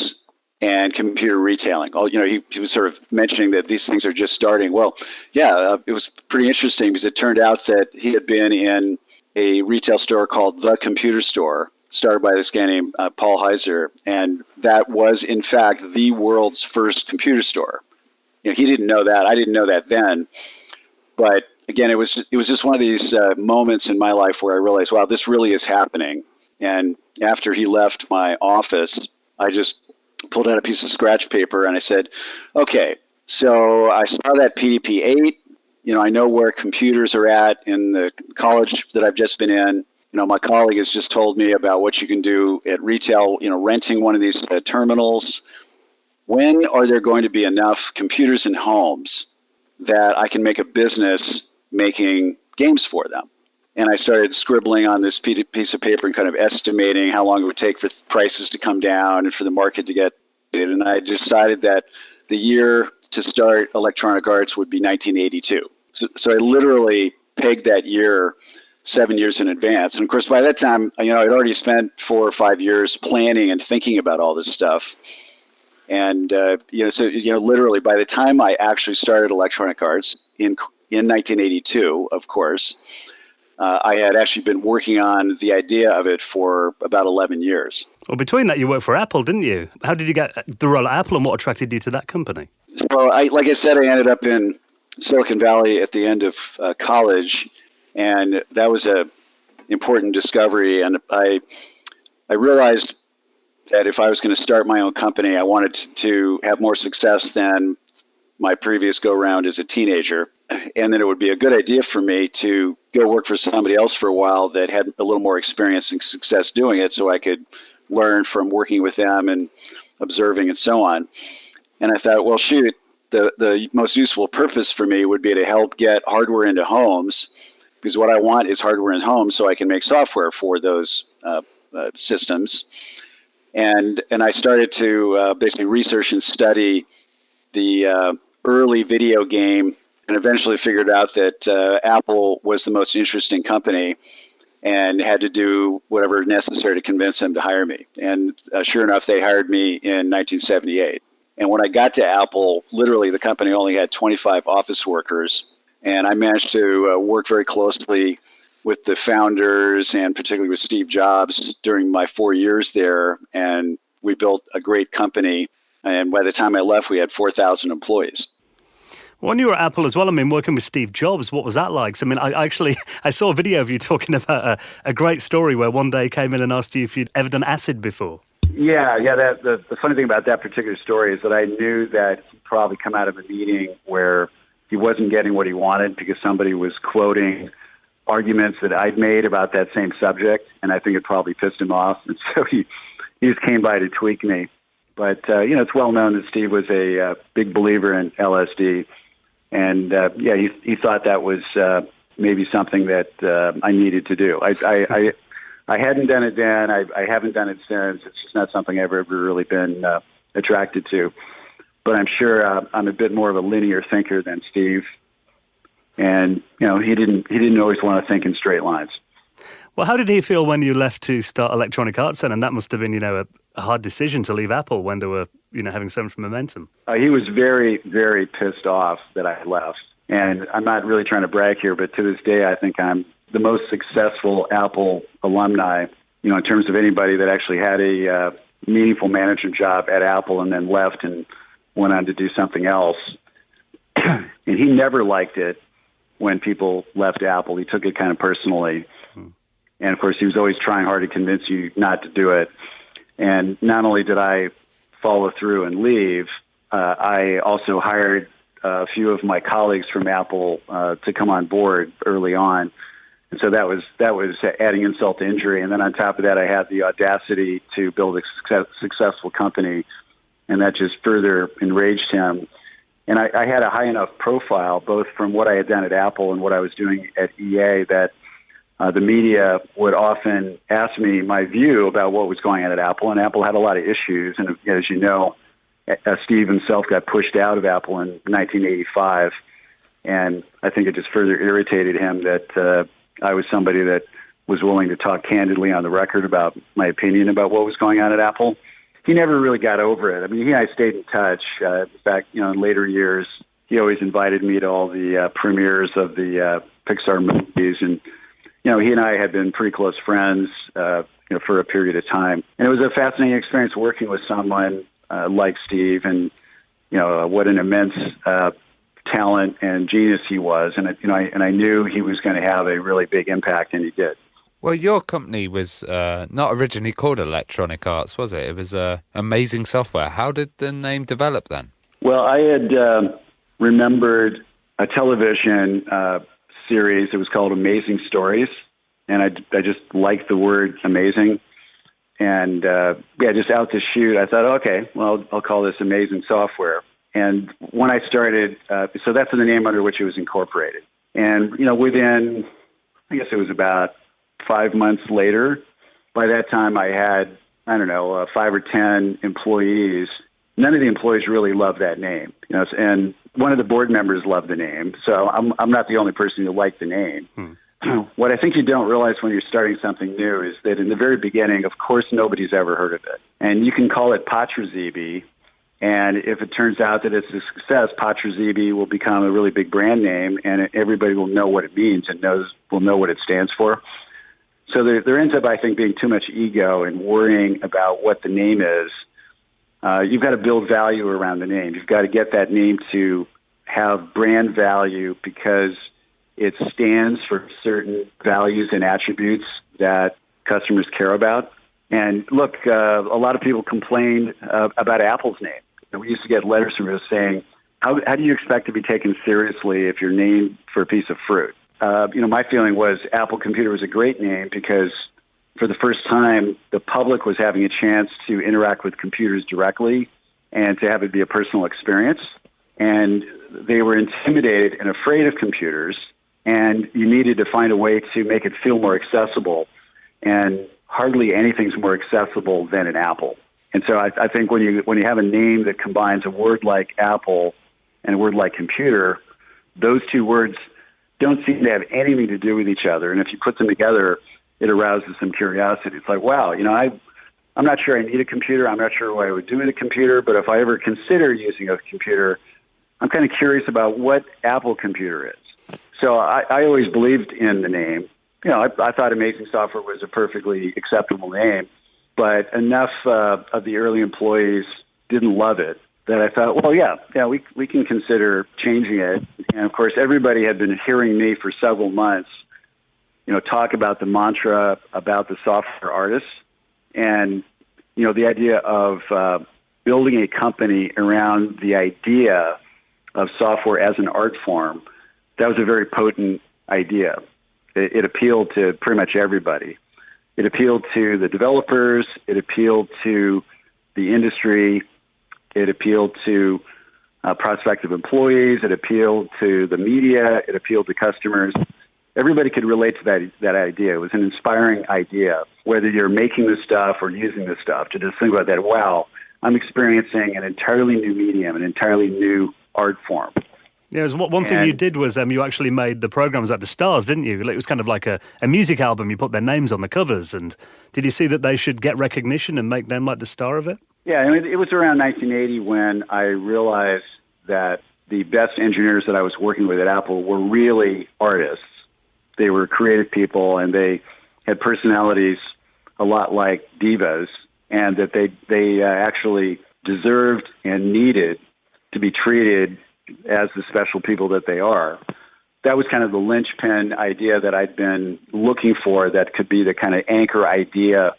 and computer retailing. He was sort of mentioning that these things are just starting. Well, yeah, it was pretty interesting because it turned out that he had been in a retail store called The Computer Store, started by this guy named Paul Heiser, and that was, in fact, the world's first computer store. He didn't know that. I didn't know that then. But again, it was just one of these moments in my life where I realized, wow, this really is happening. And after he left my office, I just pulled out a piece of scratch paper and I said, okay, so I saw that PDP-8. I know where computers are at in the college that I've just been in. My colleague has just told me about what you can do at retail, renting one of these terminals. When are there going to be enough computers in homes that I can make a business making games for them? And I started scribbling on this piece of paper and kind of estimating how long it would take for prices to come down and for the market to get it. And I decided that the year to start Electronic Arts would be 1982. So I literally pegged that year 7 years in advance. And of course, by that time, I'd already spent 4 or 5 years planning and thinking about all this stuff. And, literally by the time I actually started Electronic Arts in 1982, of course, I had actually been working on the idea of it for about 11 years. Well, between that, you worked for Apple, didn't you? How did you get the role at Apple, and what attracted you to that company? So, like I said, I ended up in Silicon Valley at the end of college, and that was an important discovery. And I realized that if I was going to start my own company, I wanted to have more success than my previous go-round as a teenager. And then it would be a good idea for me to go work for somebody else for a while that had a little more experience and success doing it, so I could learn from working with them and observing and so on. And I thought, well, shoot, the most useful purpose for me would be to help get hardware into homes, because what I want is hardware in homes so I can make software for those systems. And I started to basically research and study the early video game, and eventually figured out that Apple was the most interesting company and had to do whatever necessary to convince them to hire me. And sure enough, they hired me in 1978. And when I got to Apple, literally the company only had 25 office workers, and I managed to work very closely with the founders and particularly with Steve Jobs during my 4 years there, and we built a great company. And by the time I left, we had 4,000 employees. When you were at Apple as well, working with Steve Jobs, what was that like? So, I saw a video of you talking about a great story where one day he came in and asked you if you'd ever done acid before. Yeah. The funny thing about that particular story is that I knew that he probably come out of a meeting where he wasn't getting what he wanted because somebody was quoting arguments that I'd made about that same subject, and I think it probably pissed him off. And so he just came by to tweak me. But, it's well known that Steve was a big believer in LSD. And, he thought that was maybe something that I needed to do. I hadn't done it then. I haven't done it since. It's just not something I've ever really been attracted to. But I'm sure I'm a bit more of a linear thinker than Steve. And, he didn't always want to think in straight lines. Well, how did he feel when you left to start Electronic Arts then? And that must have been, a hard decision to leave Apple when they were, having so much momentum. He was very, very pissed off that I left. And I'm not really trying to brag here, but to this day, I think I'm the most successful Apple alumni, in terms of anybody that actually had a meaningful management job at Apple and then left and went on to do something else. And he never liked it when people left Apple. He took it kind of personally. And, of course, he was always trying hard to convince you not to do it. And not only did I follow through and leave, I also hired a few of my colleagues from Apple to come on board early on. And so that was adding insult to injury. And then on top of that, I had the audacity to build a successful company, and that just further enraged him. And I had a high enough profile, both from what I had done at Apple and what I was doing at EA, that the media would often ask me my view about what was going on at Apple, and Apple had a lot of issues. And as you know, Steve himself got pushed out of Apple in 1985, and I think it just further irritated him that I was somebody that was willing to talk candidly on the record about my opinion about what was going on at Apple. He never really got over it. I mean, he and I stayed in touch. In fact, in later years, he always invited me to all the premieres of the Pixar movies, and he and I had been pretty close friends, for a period of time. And it was a fascinating experience working with someone like Steve, and what an immense talent and genius he was. And I knew he was going to have a really big impact, and he did. Well, your company was not originally called Electronic Arts, was it? It was Amazing Software. How did the name develop then? Well, I had remembered a television series. It was called Amazing Stories, and I just liked the word amazing. And just out to shoot, I thought, okay, well, I'll call this Amazing Software. And when I started, so that's the name under which it was incorporated. And within, I guess it was about 5 months later, by that time I had, 5 or 10 employees. None of the employees really loved that name, and one of the board members loved the name. So I'm not the only person who liked the name. What I think you don't realize when you're starting something new is that in the very beginning, of course, nobody's ever heard of it. And you can call it Patrazibi, and if it turns out that it's a success, Patrazibi will become a really big brand name, and everybody will know what it means and will know what it stands for. So there ends up, I think, being too much ego and worrying about what the name is. You've got to build value around the name. You've got to get that name to have brand value because it stands for certain values and attributes that customers care about. And look, a lot of people complained about Apple's name. And we used to get letters from us saying, how do you expect to be taken seriously if you're named for a piece of fruit? My feeling was Apple Computer was a great name because for the first time, the public was having a chance to interact with computers directly and to have it be a personal experience. And they were intimidated and afraid of computers, and you needed to find a way to make it feel more accessible. And hardly anything's more accessible than an Apple. And so I think when you have a name that combines a word like Apple and a word like computer, those two words don't seem to have anything to do with each other. And if you put them together, it arouses some curiosity. It's like, wow, I'm not sure I need a computer. I'm not sure what I would do with a computer. But if I ever consider using a computer, I'm kind of curious about what Apple Computer is. So I always believed in the name. I thought Amazing Software was a perfectly acceptable name. But enough of the early employees didn't love it that I thought, well, we can consider changing it. And, of course, everybody had been hearing me for several months, talk about the mantra about the software artists. And, the idea of building a company around the idea of software as an art form, that was a very potent idea. It appealed to pretty much everybody. It appealed to the developers. It appealed to the industry. It appealed to prospective employees. It appealed to the media. It appealed to customers. Everybody could relate to that idea. It was an inspiring idea, whether you're making this stuff or using this stuff, to just think about that. Wow, I'm experiencing an entirely new medium, an entirely new art form. Yeah, one thing you did was you actually made the programs at the stars, didn't you? It was kind of like a music album. You put their names on the covers. And did you see that they should get recognition and make them like the star of it? Yeah, I mean, it was around 1980 when I realized that the best engineers that I was working with at Apple were really artists. They were creative people, and they had personalities a lot like divas, and that they actually deserved and needed to be treated as the special people that they are. That was kind of the linchpin idea that I'd been looking for, that could be the kind of anchor idea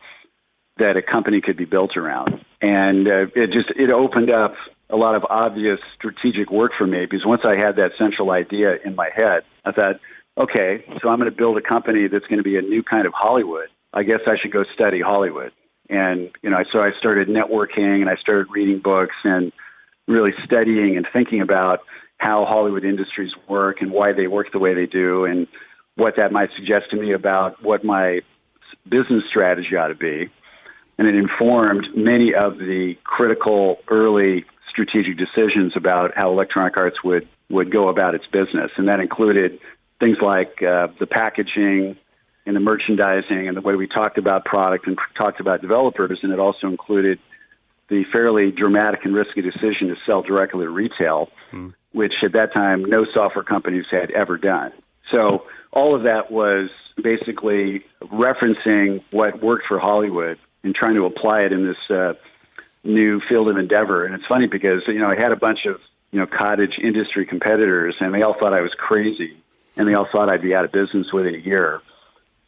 that a company could be built around. And it opened up a lot of obvious strategic work for me, because once I had that central idea in my head, I thought, okay, so I'm going to build a company that's going to be a new kind of Hollywood. I guess I should go study Hollywood. And, so I started networking, and I started reading books and really studying and thinking about how Hollywood industries work and why they work the way they do, and what that might suggest to me about what my business strategy ought to be. And it informed many of the critical early strategic decisions about how Electronic Arts would go about its business. And that included things like the packaging and the merchandising and the way we talked about product and talked about developers. And it also included the fairly dramatic and risky decision to sell directly to retail, which at that time no software companies had ever done. So all of that was basically referencing what worked for Hollywood and trying to apply it in this new field of endeavor. And it's funny because, I had a bunch of, cottage industry competitors, and they all thought I was crazy, and they all thought I'd be out of business within a year.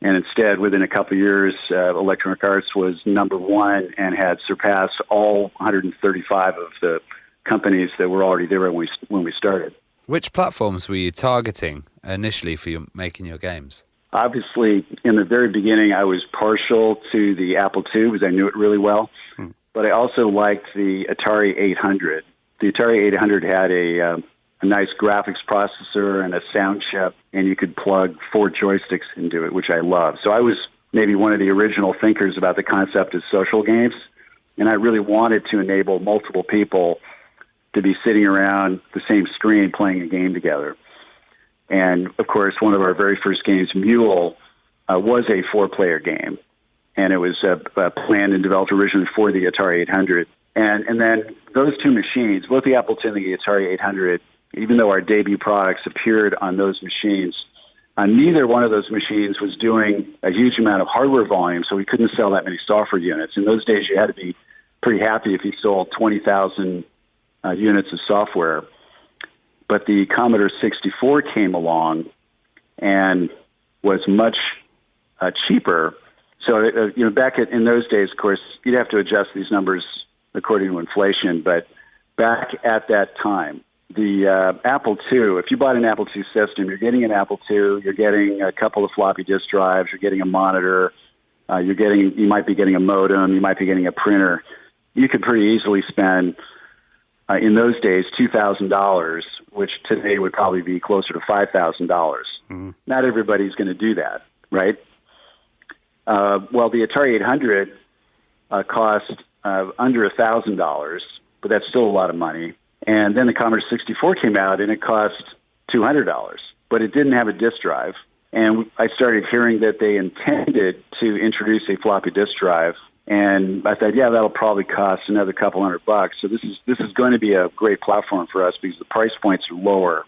And instead, within a couple of years, Electronic Arts was number one and had surpassed all 135 of the companies that were already there when we started. Which platforms were you targeting initially for making your games? Obviously, in the very beginning, I was partial to the Apple II because I knew it really well. But I also liked the Atari-800. The Atari-800 had a nice graphics processor and a sound chip, and you could plug 4 joysticks into it, which I loved. So I was maybe one of the original thinkers about the concept of social games, and I really wanted to enable multiple people to be sitting around the same screen playing a game together. And, of course, one of our very first games, Mule, was a 4-player game, and it was planned and developed originally for the Atari-800. And then those two machines, both the Apple II and the Atari-800, even though our debut products appeared on those machines, neither one of those machines was doing a huge amount of hardware volume, so we couldn't sell that many software units. In those days, you had to be pretty happy if you sold 20,000 units of software. But the Commodore 64 came along and was much cheaper. So, back in those days, of course, you'd have to adjust these numbers according to inflation. But back at that time, the Apple II, if you bought an Apple II system, you're getting an Apple II, you're getting a couple of floppy disk drives, you're getting a monitor, you might be getting a modem, you might be getting a printer. You could pretty easily spend, in those days, $2,000, which today would probably be closer to $5,000. Not everybody's going to do that, right? Well, the Atari-800 cost under $1,000, but that's still a lot of money. And then the Commodore 64 came out, and it cost $200, but it didn't have a disk drive. And I started hearing that they intended to introduce a floppy disk drive, and I thought, yeah, that'll probably cost another couple $100. So this is going to be a great platform for us because the price points are lower.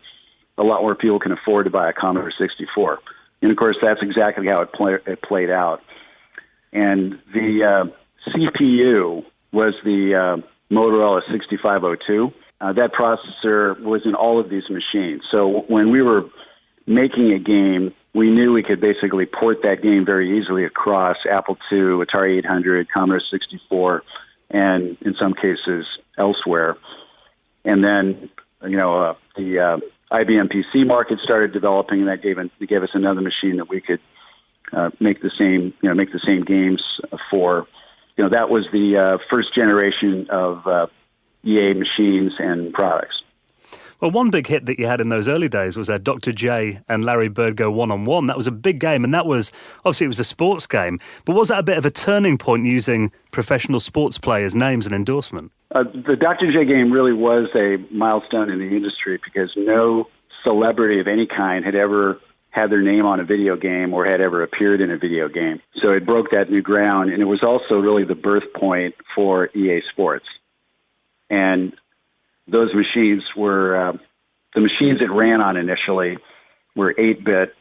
A lot more people can afford to buy a Commodore 64. And, of course, that's exactly how it played out. And the CPU was the Motorola 6502. That processor was in all of these machines. So when we were making a game, we knew we could basically port that game very easily across Apple II, Atari 800, Commodore 64, and in some cases elsewhere. And then, the IBM PC market started developing, and that gave us another machine that we could make the same games for. That was the first generation of EA machines and products. Well, one big hit that you had in those early days was Dr. J and Larry Bird Go One-on-One. That was a big game, and that was, obviously it was a sports game, but was that a bit of a turning point using professional sports players' names and endorsement? The Dr. J game really was a milestone in the industry because no celebrity of any kind had ever had their name on a video game or had ever appeared in a video game. So it broke that new ground, and it was also really the birth point for EA Sports. And those machines were, the machines it ran on initially were 8-bit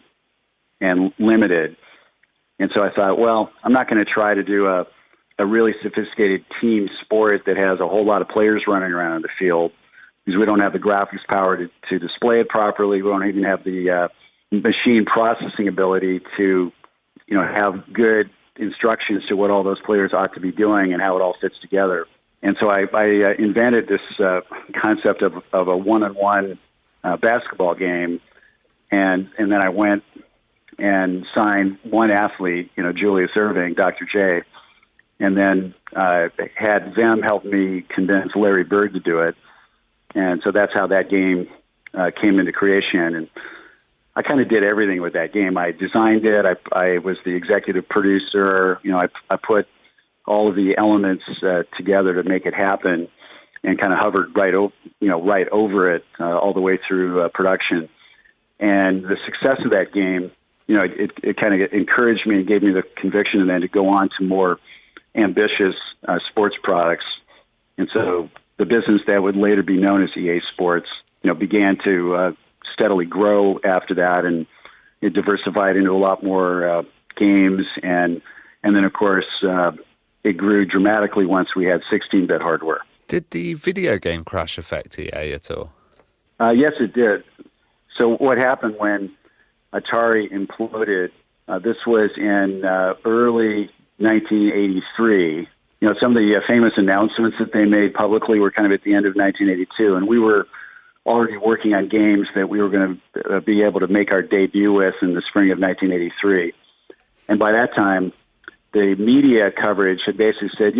and limited. And so I thought, well, I'm not going to try to do a really sophisticated team sport that has a whole lot of players running around on the field because we don't have the graphics power to display it properly. We don't even have the machine processing ability to, have good instructions to what all those players ought to be doing and how it all fits together. And so I invented this concept of a one-on-one basketball game, and then I went and signed one athlete, Julius Erving, Dr. J, and then had them help me convince Larry Bird to do it. And so that's how that game came into creation. And I kind of did everything with that game. I designed it. I was the executive producer. I put all of the elements together to make it happen, and kind of hovered right over it all the way through production. And the success of that game, it kind of encouraged me and gave me the conviction then to go on to more ambitious sports products. And so the business that would later be known as EA Sports, began to steadily grow after that, and it diversified into a lot more games, and then of course. It grew dramatically once we had 16-bit hardware. Did the video game crash affect EA at all? Yes, it did. So what happened when Atari imploded, this was in early 1983. Some of the famous announcements that they made publicly were kind of at the end of 1982, and we were already working on games that we were going to be able to make our debut with in the spring of 1983. And by that time, the media coverage had basically said,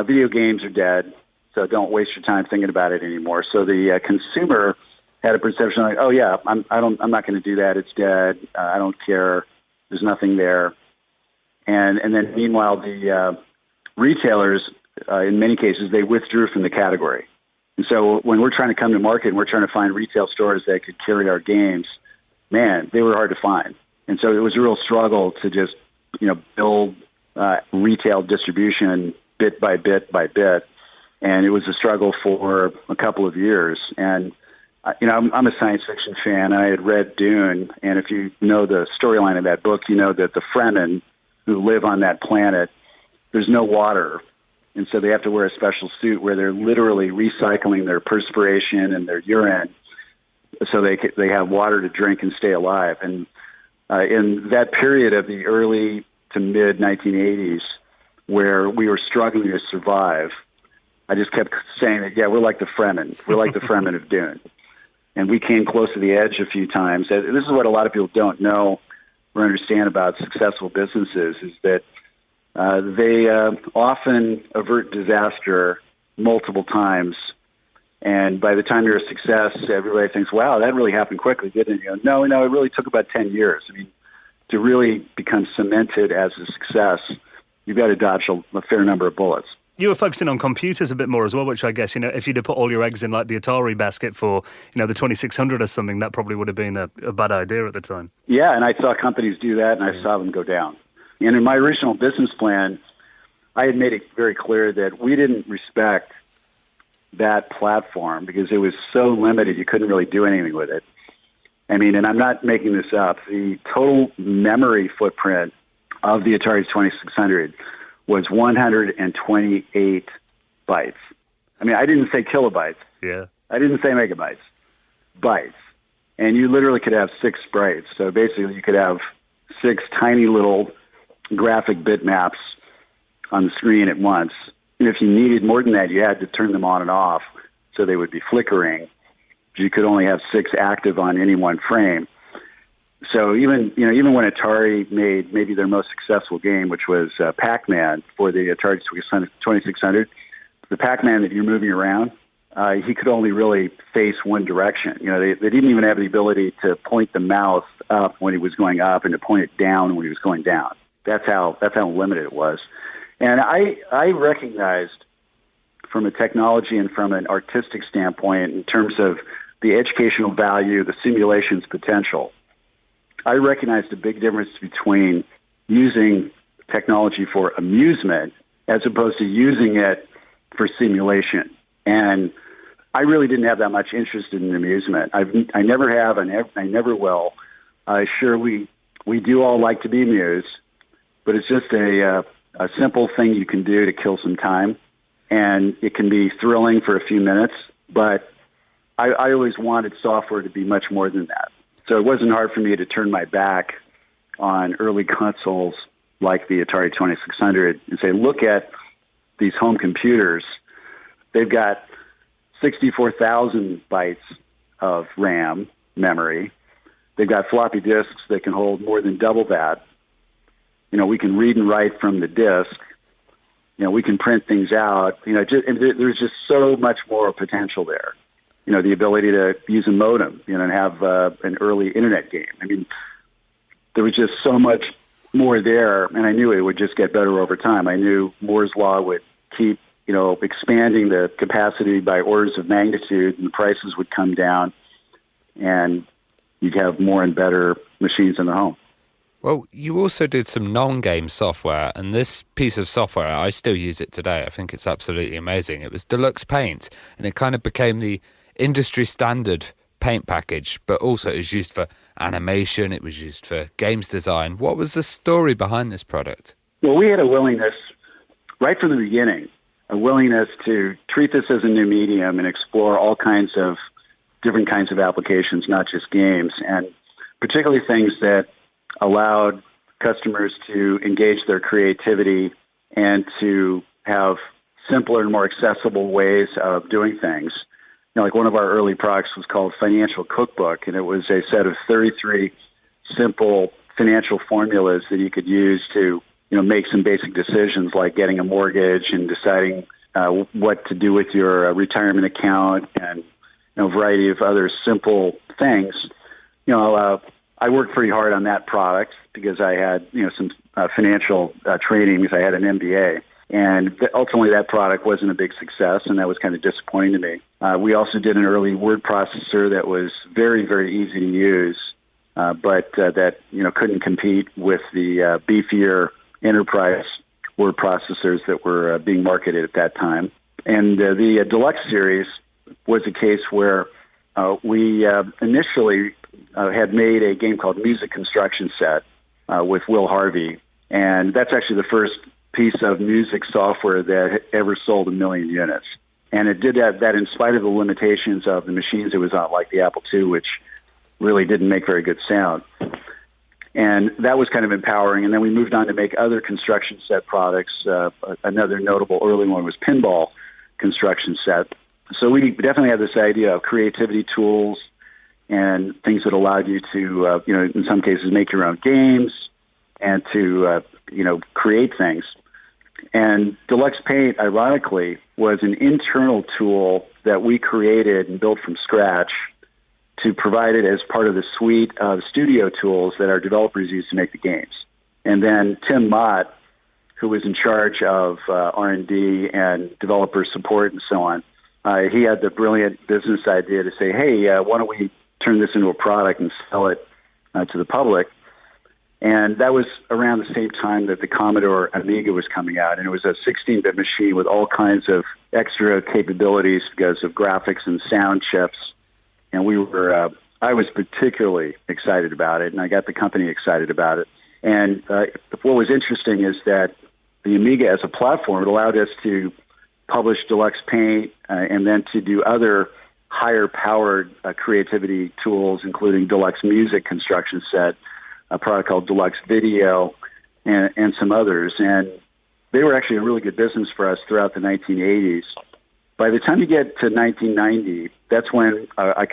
video games are dead, so don't waste your time thinking about it anymore. So the consumer had a perception like, oh yeah, I'm not going to do that. It's dead. I don't care. There's nothing there. And then meanwhile, the retailers, in many cases, they withdrew from the category. And so when we're trying to come to market and we're trying to find retail stores that could carry our games, man, they were hard to find. And so it was a real struggle to just build retail distribution bit by bit by bit. And it was a struggle for a couple of years. And, I'm a science fiction fan. I had read Dune. And if you know the storyline of that book, you know that the Fremen who live on that planet, there's no water. And so they have to wear a special suit where they're literally recycling their perspiration and their urine so they have water to drink and stay alive. And in that period of the early to mid 1980s, where we were struggling to survive, I just kept saying that, we're like the Fremen. We're like the Fremen of Dune. And we came close to the edge a few times. This is what a lot of people don't know or understand about successful businesses, is that they often avert disaster multiple times. And by the time you're a success, everybody thinks, wow, that really happened quickly, didn't it? No, it really took about 10 years. I mean, to really become cemented as a success, you've got to dodge a fair number of bullets. You were focusing on computers a bit more as well, which I guess, if you'd have put all your eggs in like the Atari basket for, the 2600 or something, that probably would have been a bad idea at the time. Yeah, and I saw companies do that, and I saw them go down. And in my original business plan, I had made it very clear that we didn't respect that platform because it was so limited, you couldn't really do anything with it. I mean, and I'm not making this up, the total memory footprint of the Atari 2600 was 128 bytes. I mean, I didn't say kilobytes. Yeah. I didn't say megabytes. Bytes. And you literally could have 6 sprites. So basically you could have 6 tiny little graphic bitmaps on the screen at once. And if you needed more than that, you had to turn them on and off so they would be flickering. You could only have 6 active on any one frame. So even when Atari made maybe their most successful game, which was Pac-Man for the Atari 2600, the Pac-Man that you're moving around, he could only really face one direction. They didn't even have the ability to point the mouse up when he was going up and to point it down when he was going down. That's how limited it was. And I recognized from a technology and from an artistic standpoint, in terms of the educational value, the simulation's potential, I recognized a big difference between using technology for amusement as opposed to using it for simulation. And I really didn't have that much interest in amusement. I never have, and I never will. Sure, we do all like to be amused, but it's just a simple thing you can do to kill some time, and it can be thrilling for a few minutes, but I always wanted software to be much more than that. So it wasn't hard for me to turn my back on early consoles like the Atari 2600 and say, look at these home computers. They've got 64,000 bytes of RAM memory. They've got floppy disks that can hold more than double that. We can read and write from the disk. We can print things out. There's just so much more potential there. The ability to use a modem, and have an early internet game. I mean, there was just so much more there, and I knew it would just get better over time. I knew Moore's Law would keep, expanding the capacity by orders of magnitude, and the prices would come down, and you'd have more and better machines in the home. Well, you also did some non-game software, and this piece of software, I still use it today. I think it's absolutely amazing. It was Deluxe Paint, and it kind of became the industry standard paint package, but also it was used for animation, it was used for games design. What was the story behind this product? Well, we had a willingness, right from the beginning, a willingness to treat this as a new medium and explore all kinds of different kinds of applications, not just games, and particularly things that allowed customers to engage their creativity and to have simpler and more accessible ways of doing things. Like one of our early products was called Financial Cookbook, and it was a set of 33 simple financial formulas that you could use to, make some basic decisions like getting a mortgage and deciding what to do with your retirement account and a variety of other simple things. I worked pretty hard on that product because I had, some financial training because I had an MBA. And ultimately, that product wasn't a big success, and that was kind of disappointing to me. We also did an early word processor that was very, very easy to use, but that couldn't compete with the beefier enterprise word processors that were being marketed at that time. And the Deluxe series was a case where we initially had made a game called Music Construction Set with Will Harvey, and that's actually the first piece of music software that ever sold 1 million units. And it did that in spite of the limitations of the machines it was on, like the Apple II, which really didn't make very good sound. And that was kind of empowering. And then we moved on to make other construction set products. Another notable early one was Pinball Construction Set. So we definitely had this idea of creativity tools and things that allowed you to, in some cases, make your own games and to, create things. And Deluxe Paint, ironically, was an internal tool that we created and built from scratch to provide it as part of the suite of studio tools that our developers use to make the games. And then Tim Mott, who was in charge of R&D and developer support and so on, he had the brilliant business idea to say, hey, why don't we turn this into a product and sell it to the public? And that was around the same time that the Commodore Amiga was coming out, and it was a 16-bit machine with all kinds of extra capabilities because of graphics and sound chips. And I was particularly excited about it, and I got the company excited about it. And what was interesting is that the Amiga as a platform, it allowed us to publish Deluxe Paint and then to do other higher-powered creativity tools, including Deluxe Music Construction Set, a product called Deluxe Video, and some others. And they were actually a really good business for us throughout the 1980s. By the time you get to 1990, that's when I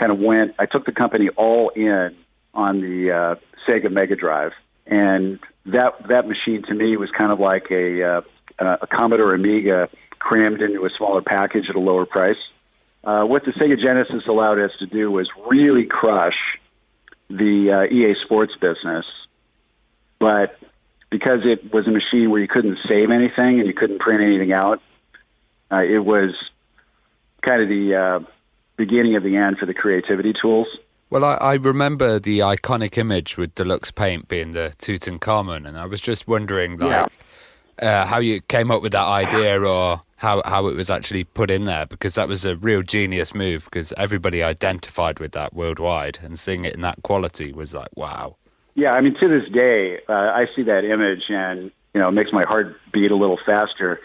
took the company all in on the Sega Mega Drive. And that machine to me was kind of like a Commodore Amiga crammed into a smaller package at a lower price. What the Sega Genesis allowed us to do was really crush the EA Sports business. But because it was a machine where you couldn't save anything and you couldn't print anything out, it was kind of the beginning of the end for the creativity tools. Well, I remember the iconic image with Deluxe Paint being the Tutankhamun, and I was just wondering, how you came up with that idea, or how it was actually put in there, because that was a real genius move, because everybody identified with that worldwide, and seeing it in that quality was like, wow. Yeah, I mean, to this day, I see that image, and it makes my heart beat a little faster.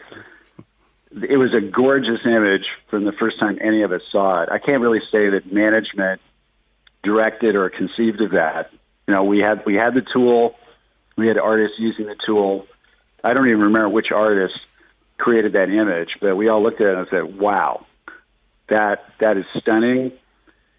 It was a gorgeous image from the first time any of us saw it. I can't really say that management directed or conceived of that. We had the tool, we had artists using the tool. I don't even remember which artist created that image, but we all looked at it and said, "Wow, that is stunning."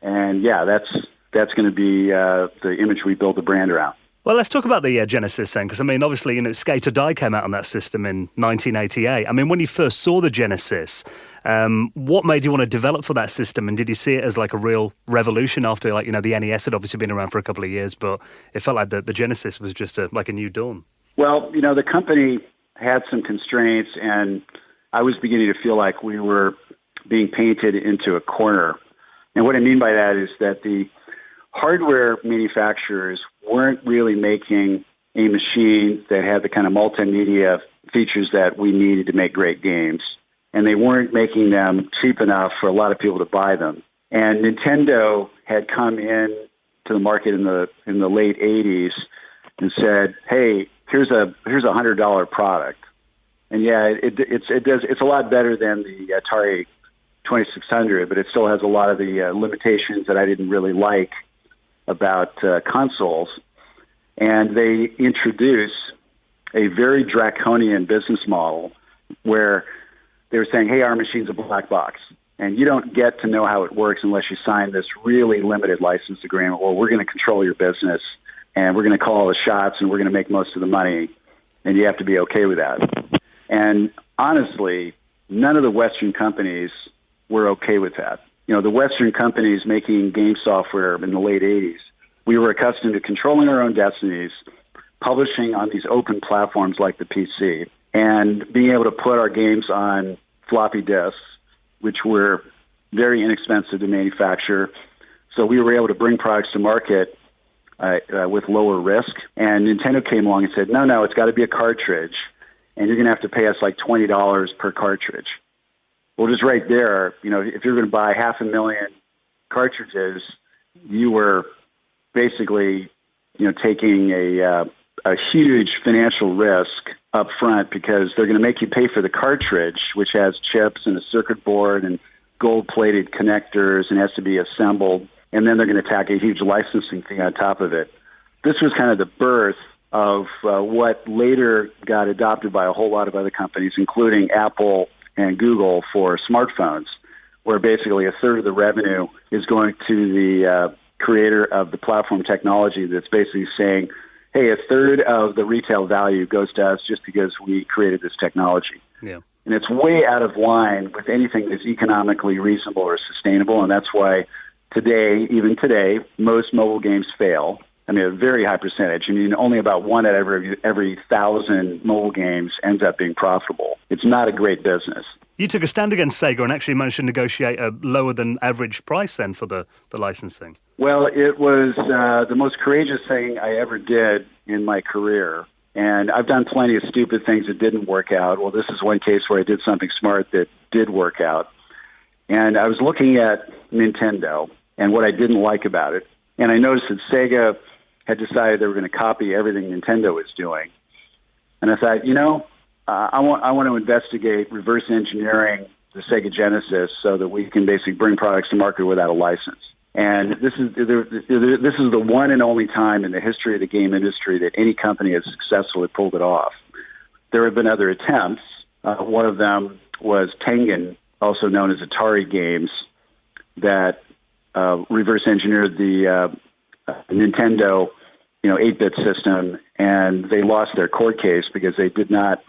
And yeah, that's going to be the image we build the brand around. Well, let's talk about the Genesis then, because, I mean, obviously, Skate or Die came out on that system in 1988. I mean, when you first saw the Genesis, what made you want to develop for that system? And did you see it as like a real revolution after, the NES had obviously been around for a couple of years, but it felt like the Genesis was just like a new dawn? Well, the company had some constraints, and I was beginning to feel like we were being painted into a corner. And what I mean by that is that the hardware manufacturers weren't really making a machine that had the kind of multimedia features that we needed to make great games. And they weren't making them cheap enough for a lot of people to buy them. And Nintendo had come in to the market in the late 80s and said, "Hey, here's a $100 product." And yeah, it's a lot better than the Atari 2600, but it still has a lot of the limitations that I didn't really like about consoles. And they introduce a very draconian business model where they were saying, "Hey, our machine's a black box, and you don't get to know how it works unless you sign this really limited license agreement, or we're going to control your business, and we're going to call all the shots, and we're going to make most of the money, and you have to be okay with that." And honestly, none of the Western companies were okay with that. The Western companies making game software in the late 80s, we were accustomed to controlling our own destinies, publishing on these open platforms like the PC, and being able to put our games on floppy disks, which were very inexpensive to manufacture. So we were able to bring products to market with lower risk. And Nintendo came along and said, no, it's got to be a cartridge, and you're going to have to pay us like $20 per cartridge. Well, just right there, if you're going to buy 500,000 cartridges, you were basically, taking a huge financial risk up front, because they're going to make you pay for the cartridge, which has chips and a circuit board and gold-plated connectors and has to be assembled, and then they're going to tack a huge licensing fee on top of it. This was kind of the birth of what later got adopted by a whole lot of other companies, including Apple and Google, for smartphones, where basically a third of the revenue is going to the creator of the platform technology that's basically saying, "Hey, a third of the retail value goes to us just because we created this technology." Yeah. And it's way out of line with anything that's economically reasonable or sustainable, and that's why even today, most mobile games fail. I mean, a very high percentage. I mean, only about one out of every 1,000 mobile games ends up being profitable. It's not a great business. You took a stand against Sega and actually managed to negotiate a lower than average price then for the licensing. Well, it was the most courageous thing I ever did in my career. And I've done plenty of stupid things that didn't work out. Well, this is one case where I did something smart that did work out. And I was looking at Nintendo and what I didn't like about it. And I noticed that Sega had decided they were going to copy everything Nintendo was doing. And I thought, I want to investigate reverse engineering the Sega Genesis so that we can basically bring products to market without a license. And this is the one and only time in the history of the game industry that any company has successfully pulled it off. there have been other attempts. One of them was Tengen, also known as Atari games, that reverse engineered the Nintendo, 8-bit system, and they lost their court case because they did not.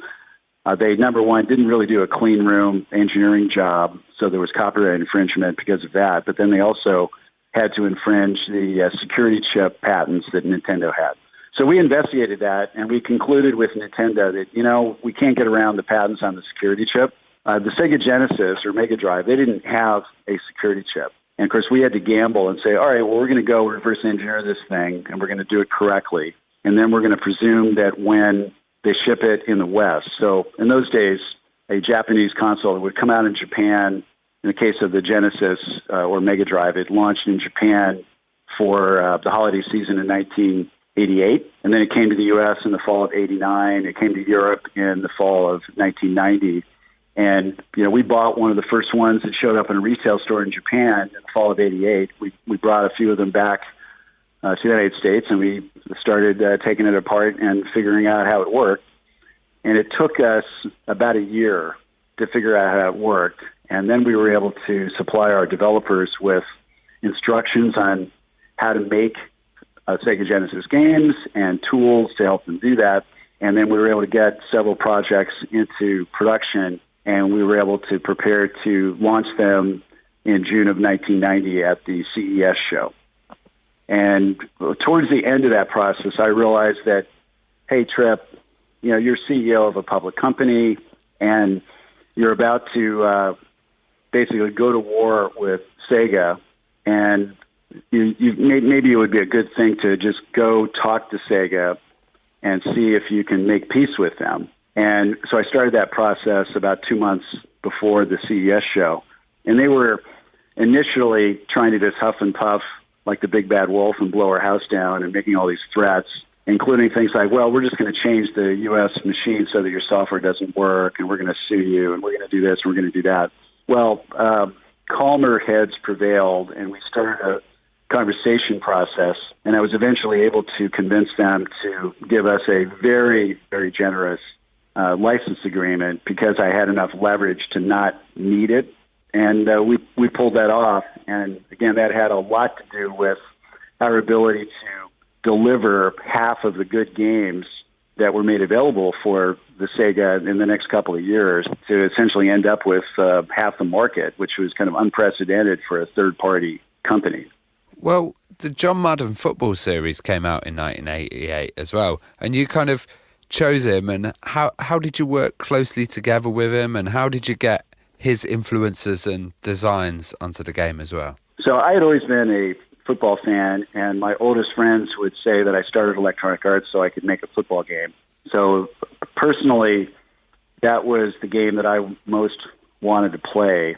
They, number one, didn't really do a clean room engineering job, so there was copyright infringement because of that. But then they also had to infringe the security chip patents that Nintendo had. So we investigated that, and we concluded with Nintendo that, we can't get around the patents on the security chip. The Sega Genesis or Mega Drive, they didn't have a security chip. And, of course, we had to gamble and say, all right, well, we're going to go reverse engineer this thing, and we're going to do it correctly. And then we're going to presume that when they ship it in the West. So in those days, a Japanese console would come out in Japan. In the case of the Genesis or Mega Drive, it launched in Japan for the holiday season in 1988. And then it came to the U.S. in the fall of 89. It came to Europe in the fall of 1990. And, we bought one of the first ones that showed up in a retail store in Japan in the fall of 88. We brought a few of them back to the United States, and we started taking it apart and figuring out how it worked. And it took us about a year to figure out how it worked. And then we were able to supply our developers with instructions on how to make Sega Genesis games and tools to help them do that. And then we were able to get several projects into production, and we were able to prepare to launch them in June of 1990 at the CES show. And towards the end of that process, I realized that, hey, Trip, you're CEO of a public company, and you're about to basically go to war with Sega, and maybe it would be a good thing to just go talk to Sega and see if you can make peace with them. And so I started that process about 2 months before the CES show. And they were initially trying to just huff and puff like the big bad wolf and blow our house down and making all these threats, including things like, well, we're just going to change the U.S. machine so that your software doesn't work, and we're going to sue you, and we're going to do this, and we're going to do that. Well, calmer heads prevailed, and we started a conversation process, and I was eventually able to convince them to give us a very, very generous license agreement because I had enough leverage to not need it. And we pulled that off. And again, that had a lot to do with our ability to deliver half of the good games that were made available for the Sega in the next couple of years to essentially end up with half the market, which was kind of unprecedented for a third-party company. Well, the John Madden football series came out in 1988 as well, and you kind of chose him. And how did you work closely together with him, and how did you get his influences and designs onto the game as well? So I had always been a football fan, and my oldest friends would say that I started Electronic Arts so I could make a football game. So personally, that was the game that I most wanted to play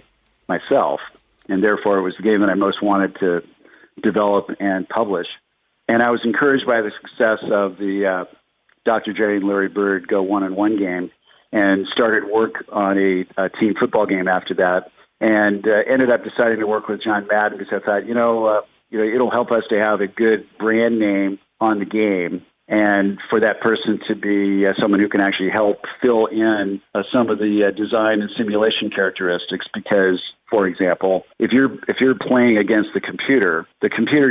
myself, and therefore it was the game that I most wanted to develop and publish. And I was encouraged by the success of the Dr. Jerry and Larry Bird Go 1-on-1 game, and started work on a team football game after that, and ended up deciding to work with John Madden because I thought, it'll help us to have a good brand name on the game, and for that person to be someone who can actually help fill in some of the design and simulation characteristics. Because, for example, if you're playing against the computer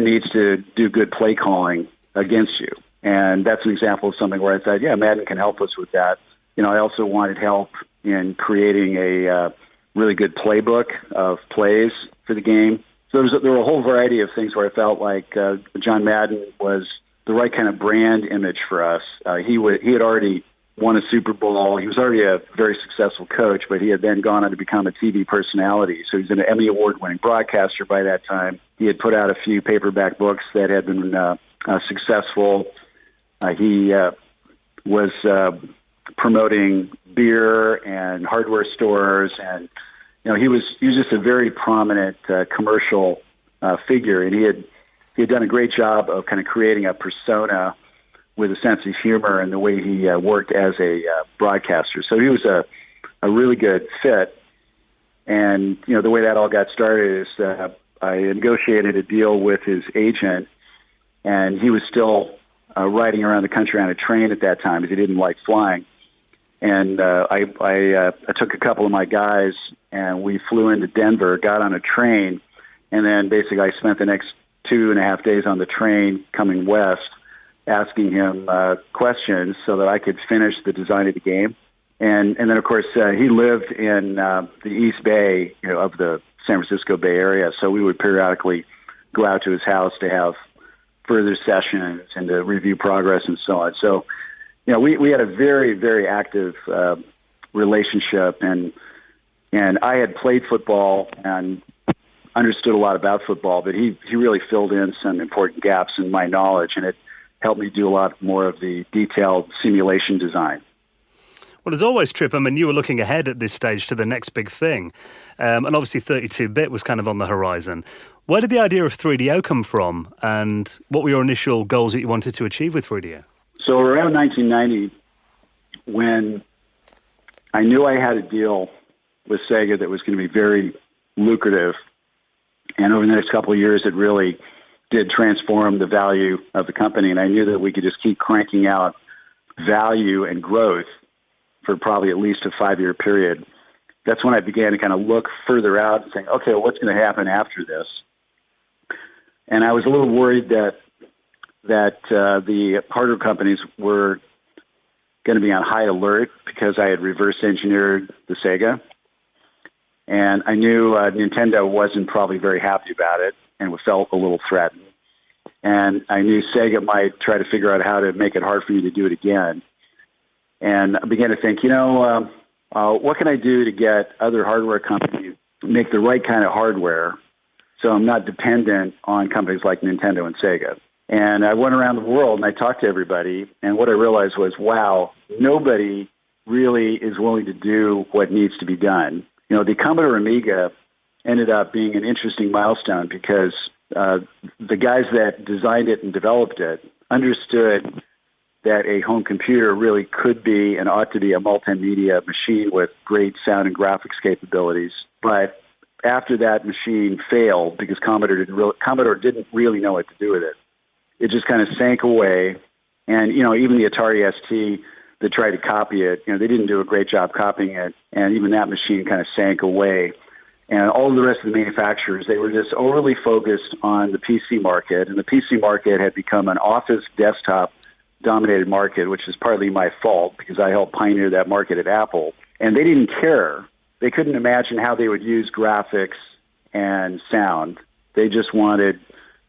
needs to do good play calling against you, and that's an example of something where I thought, yeah, Madden can help us with that. I also wanted help in creating a really good playbook of plays for the game. So there were a whole variety of things where I felt like John Madden was the right kind of brand image for us. He had already won a Super Bowl. He was already a very successful coach, but he had then gone on to become a TV personality. So he's an Emmy Award-winning broadcaster by that time. He had put out a few paperback books that had been successful. He was promoting beer and hardware stores, and he was just a very prominent commercial figure, and he had done a great job of kind of creating a persona with a sense of humor and the way he worked as a broadcaster. So he was a really good fit. And the way that all got started is I negotiated a deal with his agent, and he was still riding around the country on a train at that time because he didn't like flying. And I took a couple of my guys, and we flew into Denver, got on a train, and then basically I spent the next 2.5 days on the train coming west, asking him questions so that I could finish the design of the game. And then, of course, he lived in the East Bay, of the San Francisco Bay Area, so we would periodically go out to his house to have further sessions and to review progress and so on. So, we had a very, very active relationship, and I had played football and understood a lot about football, but he really filled in some important gaps in my knowledge, and it helped me do a lot more of the detailed simulation design. Well, as always, Trip, I mean, you were looking ahead at this stage to the next big thing, and obviously 32-bit was kind of on the horizon. Where did the idea of 3DO come from, and what were your initial goals that you wanted to achieve with 3DO? So around 1990, when I knew I had a deal with Sega that was going to be very lucrative, and over the next couple of years, it really did transform the value of the company, and I knew that we could just keep cranking out value and growth for probably at least a 5-year period. That's when I began to kind of look further out and saying, okay, well, what's going to happen after this? And I was a little worried that the hardware companies were going to be on high alert because I had reverse engineered the Sega. And I knew Nintendo wasn't probably very happy about it and felt a little threatened. And I knew Sega might try to figure out how to make it hard for me to do it again. And I began to think, what can I do to get other hardware companies to make the right kind of hardware so I'm not dependent on companies like Nintendo and Sega? And I went around the world and I talked to everybody, and what I realized was, wow, nobody really is willing to do what needs to be done. The Commodore Amiga ended up being an interesting milestone because the guys that designed it and developed it understood that a home computer really could be and ought to be a multimedia machine with great sound and graphics capabilities. But after that machine failed, because Commodore didn't really know what to do with it, it just kind of sank away. And, even the Atari ST that tried to copy it, they didn't do a great job copying it. And even that machine kind of sank away. And all of the rest of the manufacturers, they were just overly focused on the PC market. And the PC market had become an office desktop dominated market, which is partly my fault because I helped pioneer that market at Apple. And they didn't care. They couldn't imagine how they would use graphics and sound. They just wanted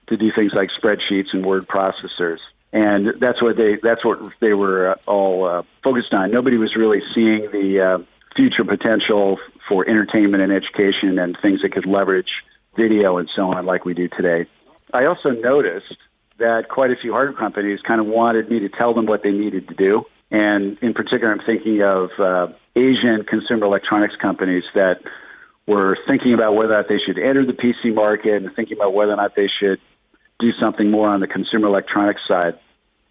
to do things like spreadsheets and word processors. And that's what they were all focused on. Nobody was really seeing the future potential for entertainment and education and things that could leverage video and so on like we do today. I also noticed that quite a few hardware companies kind of wanted me to tell them what they needed to do. And in particular, I'm thinking of Asian consumer electronics companies that were thinking about whether or not they should enter the PC market and thinking about whether or not they should do something more on the consumer electronics side.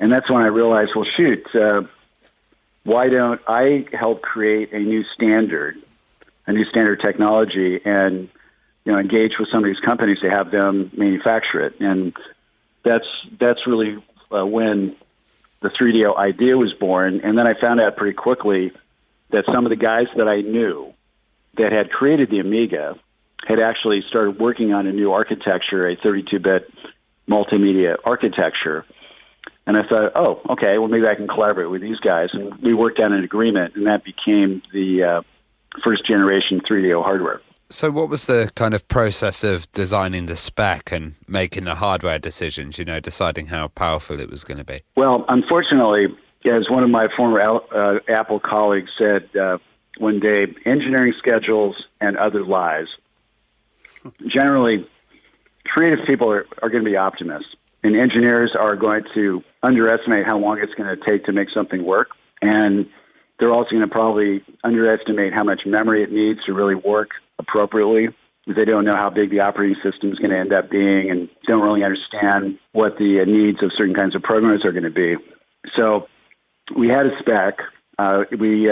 And that's when I realized, well, shoot, why don't I help create a new standard technology, and engage with some of these companies to have them manufacture it. And that's really when the 3DO idea was born. And then I found out pretty quickly that some of the guys that I knew that had created the Amiga had actually started working on a new architecture, a 32-bit multimedia architecture. And I thought, oh, okay, well, maybe I can collaborate with these guys. And we worked out an agreement, and that became the first generation 3DO hardware. So what was the kind of process of designing the spec and making the hardware decisions, deciding how powerful it was going to be? Well, unfortunately, as one of my former Apple colleagues said one day, engineering schedules and other lies. Generally, creative people are going to be optimists, and engineers are going to underestimate how long it's going to take to make something work. And they're also going to probably underestimate how much memory it needs to really work appropriately. They don't know how big the operating system is going to end up being, and don't really understand what the needs of certain kinds of programs are going to be. So we had a spec. We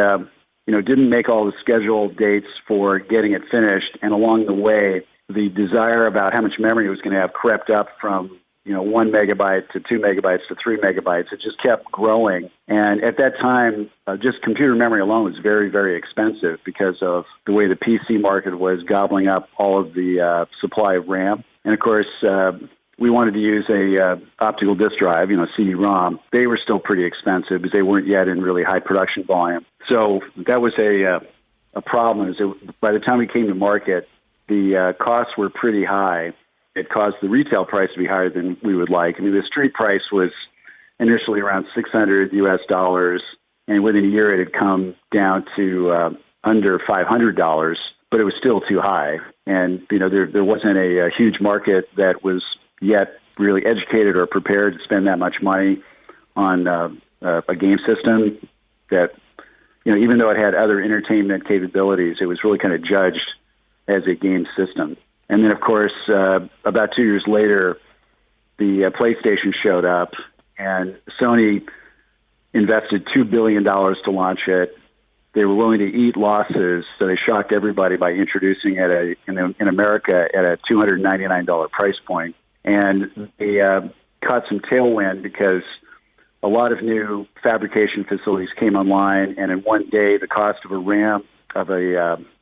didn't make all the scheduled dates for getting it finished, and along the way, the desire about how much memory it was going to have crept up from 1 megabyte to 2 megabytes to 3 megabytes. It just kept growing. And at that time, just computer memory alone was very, very expensive because of the way the PC market was gobbling up all of the supply of RAM. And of course, we wanted to use a optical disk drive, CD-ROM. They were still pretty expensive because they weren't yet in really high production volume. So that was a problem. By the time we came to market, the costs were pretty high. It caused the retail price to be higher than we would like. I mean, the street price was initially around $600, and within a year it had come down to under $500, but it was still too high. And, there wasn't a huge market that was yet really educated or prepared to spend that much money on a game system that, even though it had other entertainment capabilities, it was really kind of judged as a game system. And then, of course, about 2 years later, the PlayStation showed up, and Sony invested $2 billion to launch it. They were willing to eat losses, so they shocked everybody by introducing it in America at a $299 price point. And they caught some tailwind because a lot of new fabrication facilities came online, and in one day, the cost of a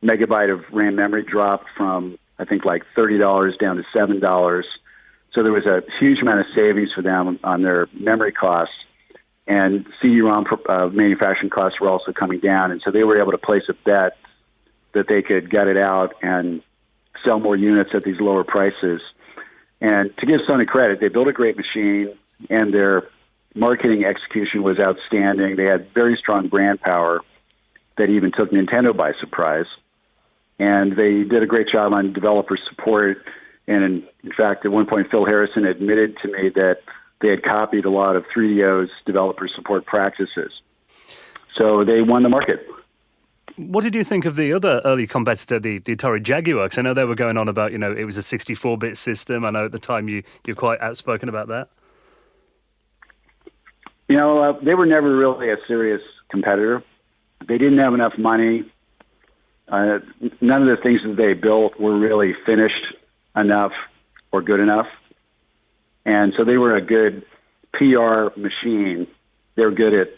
megabyte of RAM memory dropped from, I think, like $30 down to $7. So there was a huge amount of savings for them on their memory costs. And CD-ROM manufacturing costs were also coming down. And so they were able to place a bet that they could gut it out and sell more units at these lower prices. And to give Sony credit, they built a great machine, and their marketing execution was outstanding. They had very strong brand power that even took Nintendo by surprise. And they did a great job on developer support. And in fact, at one point, Phil Harrison admitted to me that they had copied a lot of 3DO's developer support practices. So they won the market. What did you think of the other early competitor, the Atari Jaguar? Because I know they were going on about, it was a 64-bit system. I know at the time you're quite outspoken about that. They were never really a serious competitor. They didn't have enough money. None of the things that they built were really finished enough or good enough. And so they were a good PR machine. They were good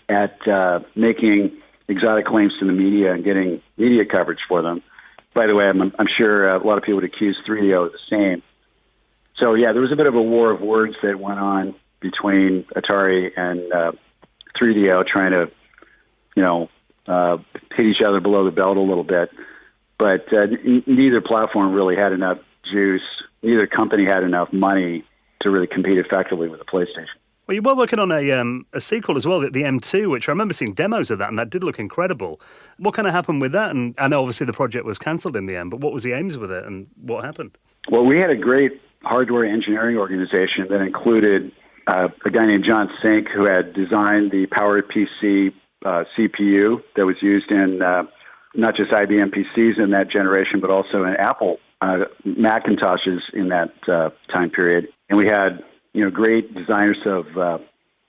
at making exotic claims to the media and getting media coverage for them. By the way, I'm sure a lot of people would accuse 3DO of the same. So, yeah, there was a bit of a war of words that went on between Atari and 3DO trying to, hit each other below the belt a little bit. But neither platform really had enough juice. Neither company had enough money to really compete effectively with the PlayStation. Well, you were working on a sequel as well, the M2, which I remember seeing demos of that, and that did look incredible. What kind of happened with that? And I know obviously the project was cancelled in the end, but what was the aims with it, and what happened? Well, we had a great hardware engineering organization that included a guy named John Sink, who had designed the PowerPC CPU that was used in not just IBM PCs in that generation, but also in Apple Macintoshes in that time period. And we had great designers of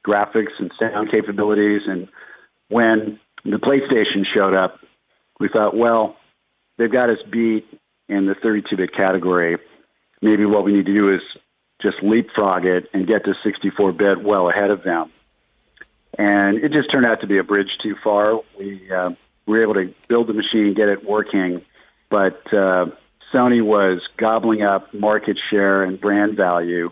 graphics and sound capabilities. And when the PlayStation showed up, we thought, well, they've got us beat in the 32-bit category. Maybe what we need to do is just leapfrog it and get to 64-bit well ahead of them. And it just turned out to be a bridge too far. We were able to build the machine, get it working, but Sony was gobbling up market share and brand value.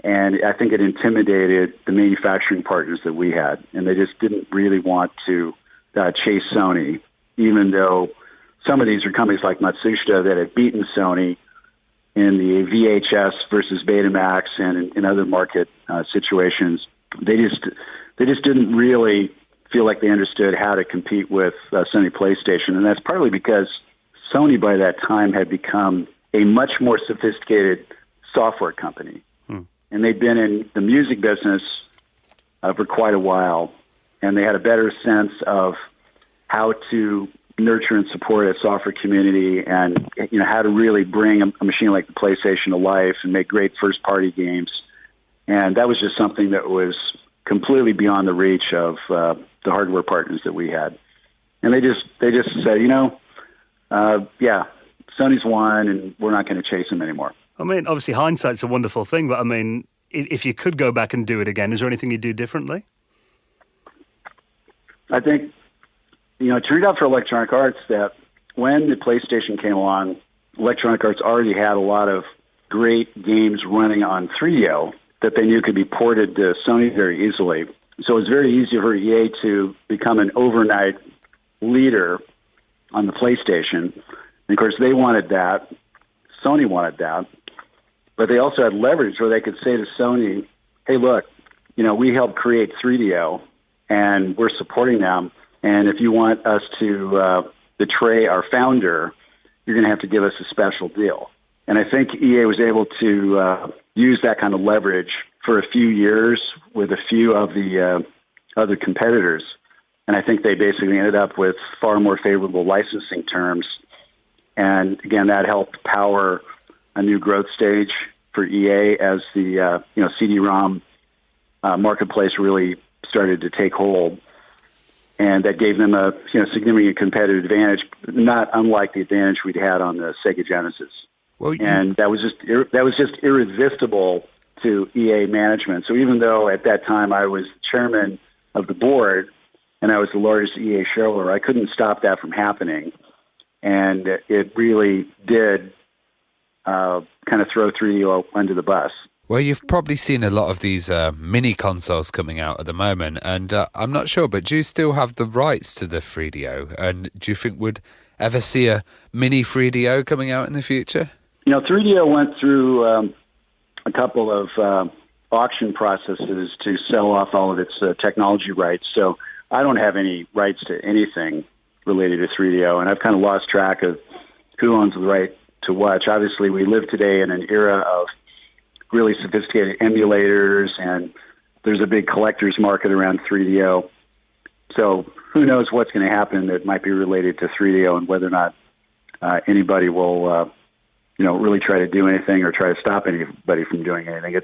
And I think it intimidated the manufacturing partners that we had. And they just didn't really want to chase Sony, even though some of these are companies like Matsushita that had beaten Sony in the VHS versus Betamax and in other market situations. They just didn't really feel like they understood how to compete with Sony PlayStation. And that's partly because Sony by that time had become a much more sophisticated software company. And they'd been in the music business for quite a while, and they had a better sense of how to nurture and support a software community, and how to really bring a machine like the PlayStation to life and make great first-party games. And that was just something that was completely beyond the reach of the hardware partners that we had. And they just said, Sony's won, and we're not going to chase them anymore. I mean, obviously hindsight's a wonderful thing, but I mean, if you could go back and do it again, is there anything you'd do differently? I think, it turned out for Electronic Arts that when the PlayStation came along, Electronic Arts already had a lot of great games running on 3DO that they knew could be ported to Sony very easily. So it was very easy for EA to become an overnight leader on the PlayStation. And of course, they wanted that. Sony wanted that. But they also had leverage where they could say to Sony, hey, look, we helped create 3DO, and we're supporting them. And if you want us to betray our founder, you're going to have to give us a special deal. And I think EA was able to use that kind of leverage for a few years with a few of the other competitors. And I think they basically ended up with far more favorable licensing terms. And again, that helped power a new growth stage for EA as the CD-ROM marketplace really started to take hold. And that gave them a significant competitive advantage, not unlike the advantage we'd had on the Sega Genesis. And that was just irresistible to EA management. So even though at that time I was chairman of the board and I was the largest EA shareholder, I couldn't stop that from happening. And it really did kind of throw 3DO under the bus. Well, you've probably seen a lot of these mini consoles coming out at the moment, and I'm not sure, but do you still have the rights to the 3DO? And do you think we'd ever see a mini 3DO coming out in the future? 3DO went through a couple of auction processes to sell off all of its technology rights, so I don't have any rights to anything related to 3DO, and I've kind of lost track of who owns the right to what. Obviously, we live today in an era of really sophisticated emulators, and there's a big collector's market around 3DO. So who knows what's going to happen that might be related to 3DO and whether or not anybody will, really try to do anything or try to stop anybody from doing anything.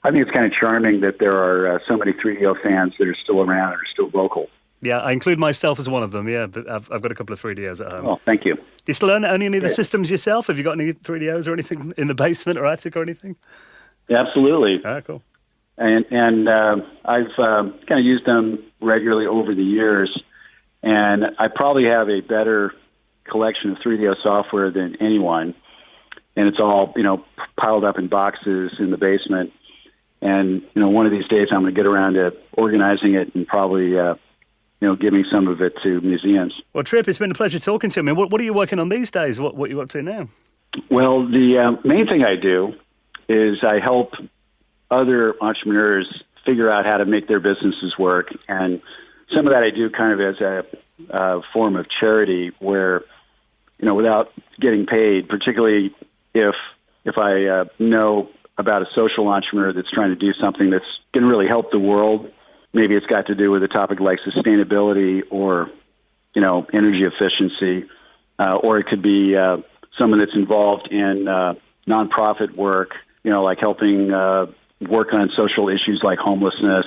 I think it's kind of charming that there are so many 3DO fans that are still around and are still local. Yeah, I include myself as one of them, yeah, but I've got a couple of 3DOs at home. Oh, thank you. Do you still own any of the systems yourself? Have you got any 3DOs or anything in the basement or attic or anything? Absolutely. Ah, cool. And I've kind of used them regularly over the years, and I probably have a better collection of 3DO software than anyone, and it's all, piled up in boxes in the basement. And, one of these days I'm going to get around to organizing it and probably giving some of it to museums. Well, Trip, it's been a pleasure talking to you. I mean, what are you working on these days? What are you up to now? Well, the main thing I do is I help other entrepreneurs figure out how to make their businesses work. And some of that I do kind of as a form of charity where, without getting paid, particularly if I know about a social entrepreneur that's trying to do something that's going to really help the world. Maybe it's got to do with a topic like sustainability or, energy efficiency, or it could be someone that's involved in nonprofit work, like helping work on social issues like homelessness.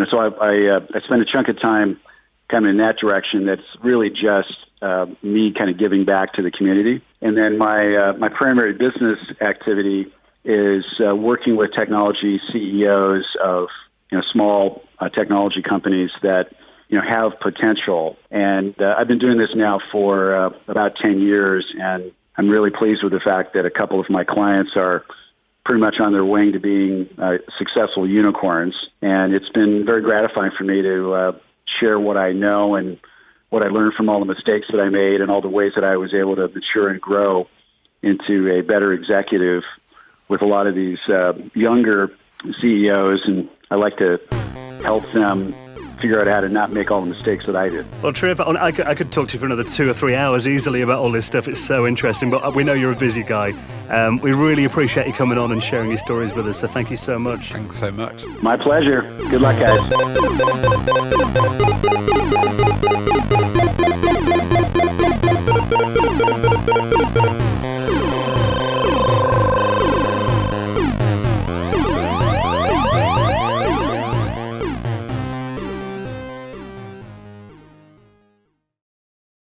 So I spend a chunk of time kind of in that direction. That's really just me kind of giving back to the community. And then my primary business activity is working with technology CEOs of small technology companies that have potential. And I've been doing this now for about 10 years, and I'm really pleased with the fact that a couple of my clients are pretty much on their way to being successful unicorns. And it's been very gratifying for me to share what I know and what I learned from all the mistakes that I made and all the ways that I was able to mature and grow into a better executive with a lot of these younger CEOs. And I like to help them figure out how to not make all the mistakes that I did. Well, Trip, I could talk to you for another 2 or 3 hours easily about all this stuff. It's so interesting, but we know you're a busy guy. We really appreciate you coming on and sharing your stories with us, so thank you so much. Thanks so much. My pleasure. Good luck, guys.